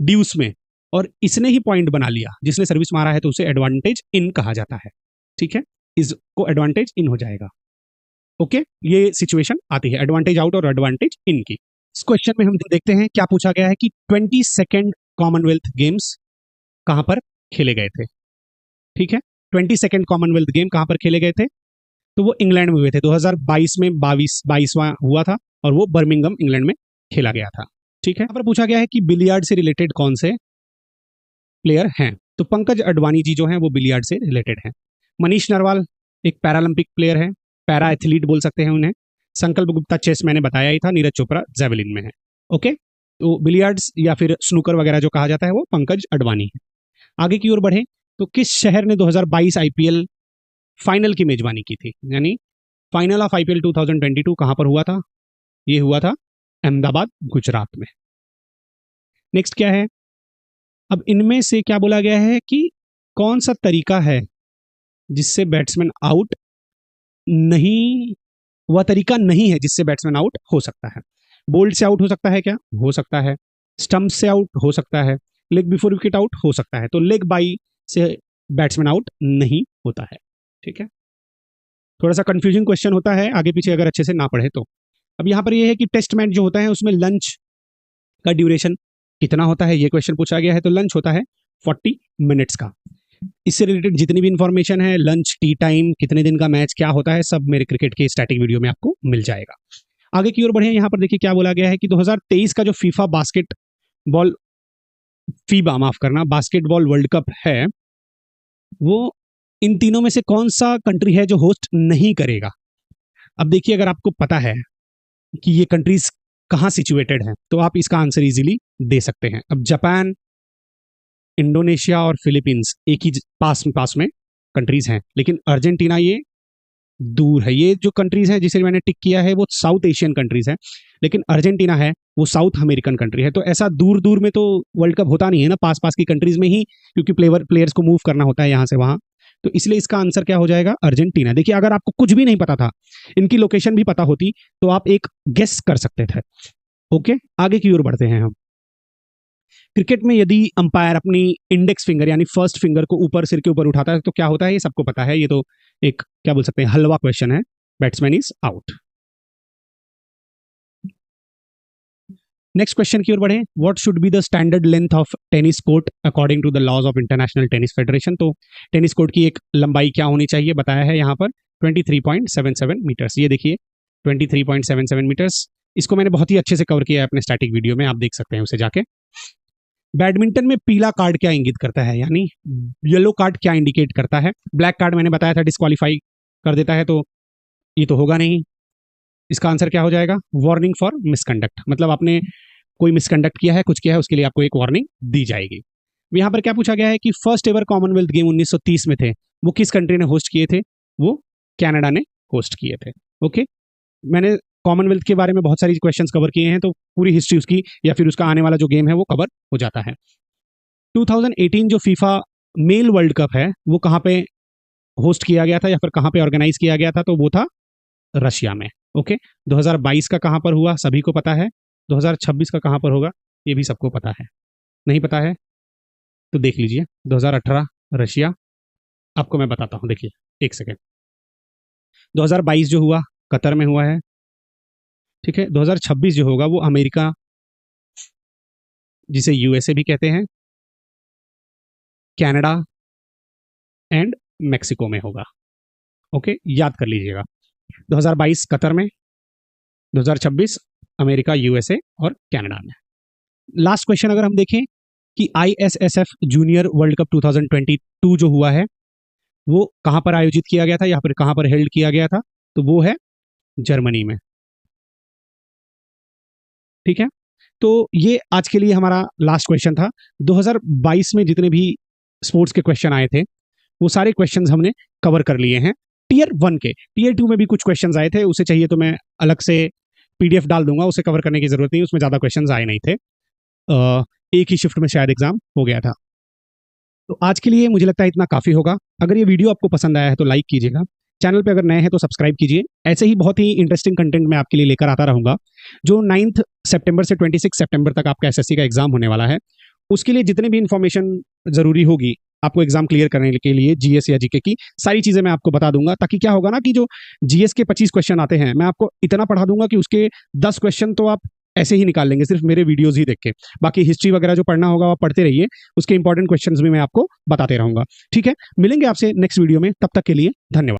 Speaker 1: ड्यूस में और इसने ही पॉइंट बना लिया, जिसने सर्विस मारा है, तो उसे एडवांटेज इन कहा जाता है। ठीक है, इसको एडवांटेज इन हो जाएगा। ओके, ये सिचुएशन आती है एडवांटेज आउट और एडवांटेज इन की। इस क्वेश्चन में हम देखते हैं क्या पूछा गया है कि 22nd कॉमनवेल्थ गेम्स कहां पर खेले गए थे। ठीक है, 22nd कॉमनवेल्थ गेम कहां पर खेले गए थे, तो वो इंग्लैंड में हुए थे। 2022 में 22वां हुआ था और वो बर्मिंघम इंग्लैंड में खेला गया था। ठीक है, यहाँ पर पूछा गया है कि बिलियर्ड से रिलेटेड कौन से प्लेयर हैं, तो पंकज अडवाणी जी जो हैं वो बिलियर्ड से रिलेटेड हैं। मनीष नरवाल एक पैरालंपिक प्लेयर है, पैरा एथलीट बोल सकते हैं उन्हें। संकल्प गुप्ता चेस मैंने बताया ही था, नीरज चोपड़ा जेवलिन में है। ओके, तो बिलियर्ड्स या फिर स्नूकर वगैरह जो कहा जाता है वो पंकज अडवाणी है। आगे की ओर बढ़े तो किस शहर ने 2022 आईपीएल फाइनल की मेजबानी की थी, यानी फाइनल ऑफ आईपीएल 2022 कहां पर हुआ था, ये हुआ था अहमदाबाद गुजरात में। नेक्स्ट क्या है, अब इनमें से क्या बोला गया है कि कौन सा तरीका है जिससे बैट्समैन आउट नहीं, वह तरीका नहीं है जिससे बैट्समैन आउट हो सकता है। बोल्ड से आउट हो सकता है क्या, हो सकता है। स्टंप से आउट हो सकता है, लेग बिफोर विकेट आउट हो सकता है। तो लेग बाई से बैट्समैन आउट नहीं होता है। ठीक है, थोड़ा सा कंफ्यूजिंग क्वेश्चन होता है आगे पीछे अगर अच्छे से ना पढ़े तो। अब यहां पर यह है कि टेस्ट मैच जो होता है उसमें लंच का ड्यूरेशन कितना होता है, ये क्वेश्चन पूछा गया है। तो लंच होता है 40 मिनट्स का। इससे रिलेटेड जितनी भी इंफॉर्मेशन है, लंच, टी टाइम, कितने दिन का मैच क्या होता है, सब मेरे क्रिकेट के स्टैटिक वीडियो में आपको मिल जाएगा। आगे की ओर बढ़े, यहाँ पर देखिए क्या बोला गया है कि 2023 का जो फीफा बास्केटबॉल वर्ल्ड कप है, वो इन तीनों में से कौन सा कंट्री है जो होस्ट नहीं करेगा। अब देखिए अगर आपको पता है कि ये कंट्रीज कहाँ सिचुएटेड हैं तो आप इसका आंसर इजीली दे सकते हैं। अब जापान, इंडोनेशिया और फिलीपींस एक ही पास में कंट्रीज हैं, लेकिन अर्जेंटीना ये दूर है। ये जो कंट्रीज हैं जिसे मैंने टिक किया है वो साउथ एशियन कंट्रीज हैं, लेकिन अर्जेंटीना है वो साउथ अमेरिकन कंट्री है। तो ऐसा दूर दूर में तो वर्ल्ड कप होता नहीं है ना, पास पास की कंट्रीज में ही, क्योंकि प्लेयर्स को मूव करना होता है यहाँ से वहां। तो इसलिए इसका आंसर क्या हो जाएगा, अर्जेंटीना। देखिए अगर आपको कुछ भी नहीं पता था, इनकी लोकेशन भी पता होती, तो आप एक गेस कर सकते थे। ओके, आगे की ओर बढ़ते हैं हम। क्रिकेट में यदि अंपायर अपनी इंडेक्स फिंगर यानी फर्स्ट फिंगर को ऊपर सिर के ऊपर उठाता है तो क्या होता है, ये सबको पता है। ये तो एक क्या बोल सकते हैं, हलवा क्वेश्चन है। Batsman is out. Next question की ओर बढ़े, what should be the standard length of tennis court according to the laws of international tennis federation. तो टेनिस कोर्ट की एक लंबाई क्या होनी चाहिए, बताया है यहाँ पर 23.77 मीटर्स। ये देखिए 23.77 मीटर्स, इसको मैंने बहुत ही अच्छे से कवर किया है अपने स्टैटिक वीडियो में, आप देख सकते हैं उसे जाके। बैडमिंटन में पीला कार्ड क्या इंगित करता है, यानी येलो कार्ड क्या इंडिकेट करता है। ब्लैक कार्ड मैंने बताया था डिस्क्वालीफाई कर देता है, तो ये तो होगा नहीं। इसका आंसर क्या हो जाएगा, वार्निंग फॉर मिसकंडक्ट, मतलब आपने कोई मिसकंडक्ट किया है, कुछ किया है, उसके लिए आपको एक वार्निंग दी जाएगी। यहाँ पर क्या पूछा गया है कि फर्स्ट एवर कॉमनवेल्थ गेम 1930 में थे, वो किस कंट्री ने होस्ट किए थे, वो कनाडा ने होस्ट किए थे। ओके, मैंने कॉमनवेल्थ के बारे में बहुत सारी क्वेश्चंस कवर किए हैं, तो पूरी हिस्ट्री उसकी या फिर उसका आने वाला जो गेम है वो कवर हो जाता है। 2018 जो फीफा मेल वर्ल्ड कप है वो कहाँ पे होस्ट किया गया था या फिर कहाँ पे ऑर्गेनाइज किया गया था, तो वो था रशिया में। ओके, 2022 का कहाँ पर हुआ सभी को पता है, 2026 का कहाँ पर होगा ये भी सबको पता है। नहीं पता है तो देख लीजिए, 2018 रशिया। आपको मैं बताता हूँ, देखिए एक सेकेंड। 2022 जो हुआ कतर में हुआ है, ठीक है। 2026 जो होगा वो अमेरिका जिसे यूएसए भी कहते हैं, कनाडा एंड मेक्सिको में होगा। ओके, याद कर लीजिएगा। 2022 कतर में, 2026 अमेरिका, यूएसए और कनाडा में। लास्ट क्वेश्चन अगर हम देखें कि ISSF जूनियर वर्ल्ड कप 2022 जो हुआ है वो कहां पर आयोजित किया गया था या फिर कहां पर हेल्ड किया गया था, तो वो है जर्मनी में। ठीक है, तो ये आज के लिए हमारा लास्ट क्वेश्चन था। 2022 में जितने भी स्पोर्ट्स के क्वेश्चन आए थे वो सारे क्वेश्चंस हमने कवर कर लिए हैं। टीयर 1 के, टीयर 2 में भी कुछ क्वेश्चंस आए थे, उसे चाहिए तो मैं अलग से PDF डाल दूंगा, उसे कवर करने की जरूरत नहीं, उसमें ज्यादा क्वेश्चंस आए नहीं थे। एक ही शिफ्ट में शायद एग्जाम हो गया था। तो आज के लिए मुझे लगता है इतना काफी होगा। अगर ये वीडियो आपको पसंद आया है तो लाइक कीजिएगा, चैनल पे अगर नए हैं तो सब्सक्राइब कीजिए। ऐसे ही बहुत ही इंटरेस्टिंग कंटेंट मैं आपके लिए लेकर आता रहूंगा। जो 9 सितंबर से 26 सितंबर तक आपका SSC का एग्जाम होने वाला है, उसके लिए जितने भी इंफॉर्मेशन जरूरी होगी आपको एग्जाम क्लियर करने के लिए, GS या GK की सारी चीजें मैं आपको बता दूंगा। ताकि क्या होगा ना कि जो GS के 25 क्वेश्चन आते हैं मैं आपको इतना पढ़ा दूंगा कि उसके 10 क्वेश्चन तो आप ऐसे ही निकाल लेंगे सिर्फ मेरे वीडियोस ही देख के। बाकी हिस्ट्री वगैरह जो पढ़ना होगा आप पढ़ते रहिए, उसके इंपॉर्टेंट क्वेश्चंस भी मैं आपको बताते रहूंगा। ठीक है, मिलेंगे आपसे नेक्स्ट वीडियो में, तब तक के लिए धन्यवाद।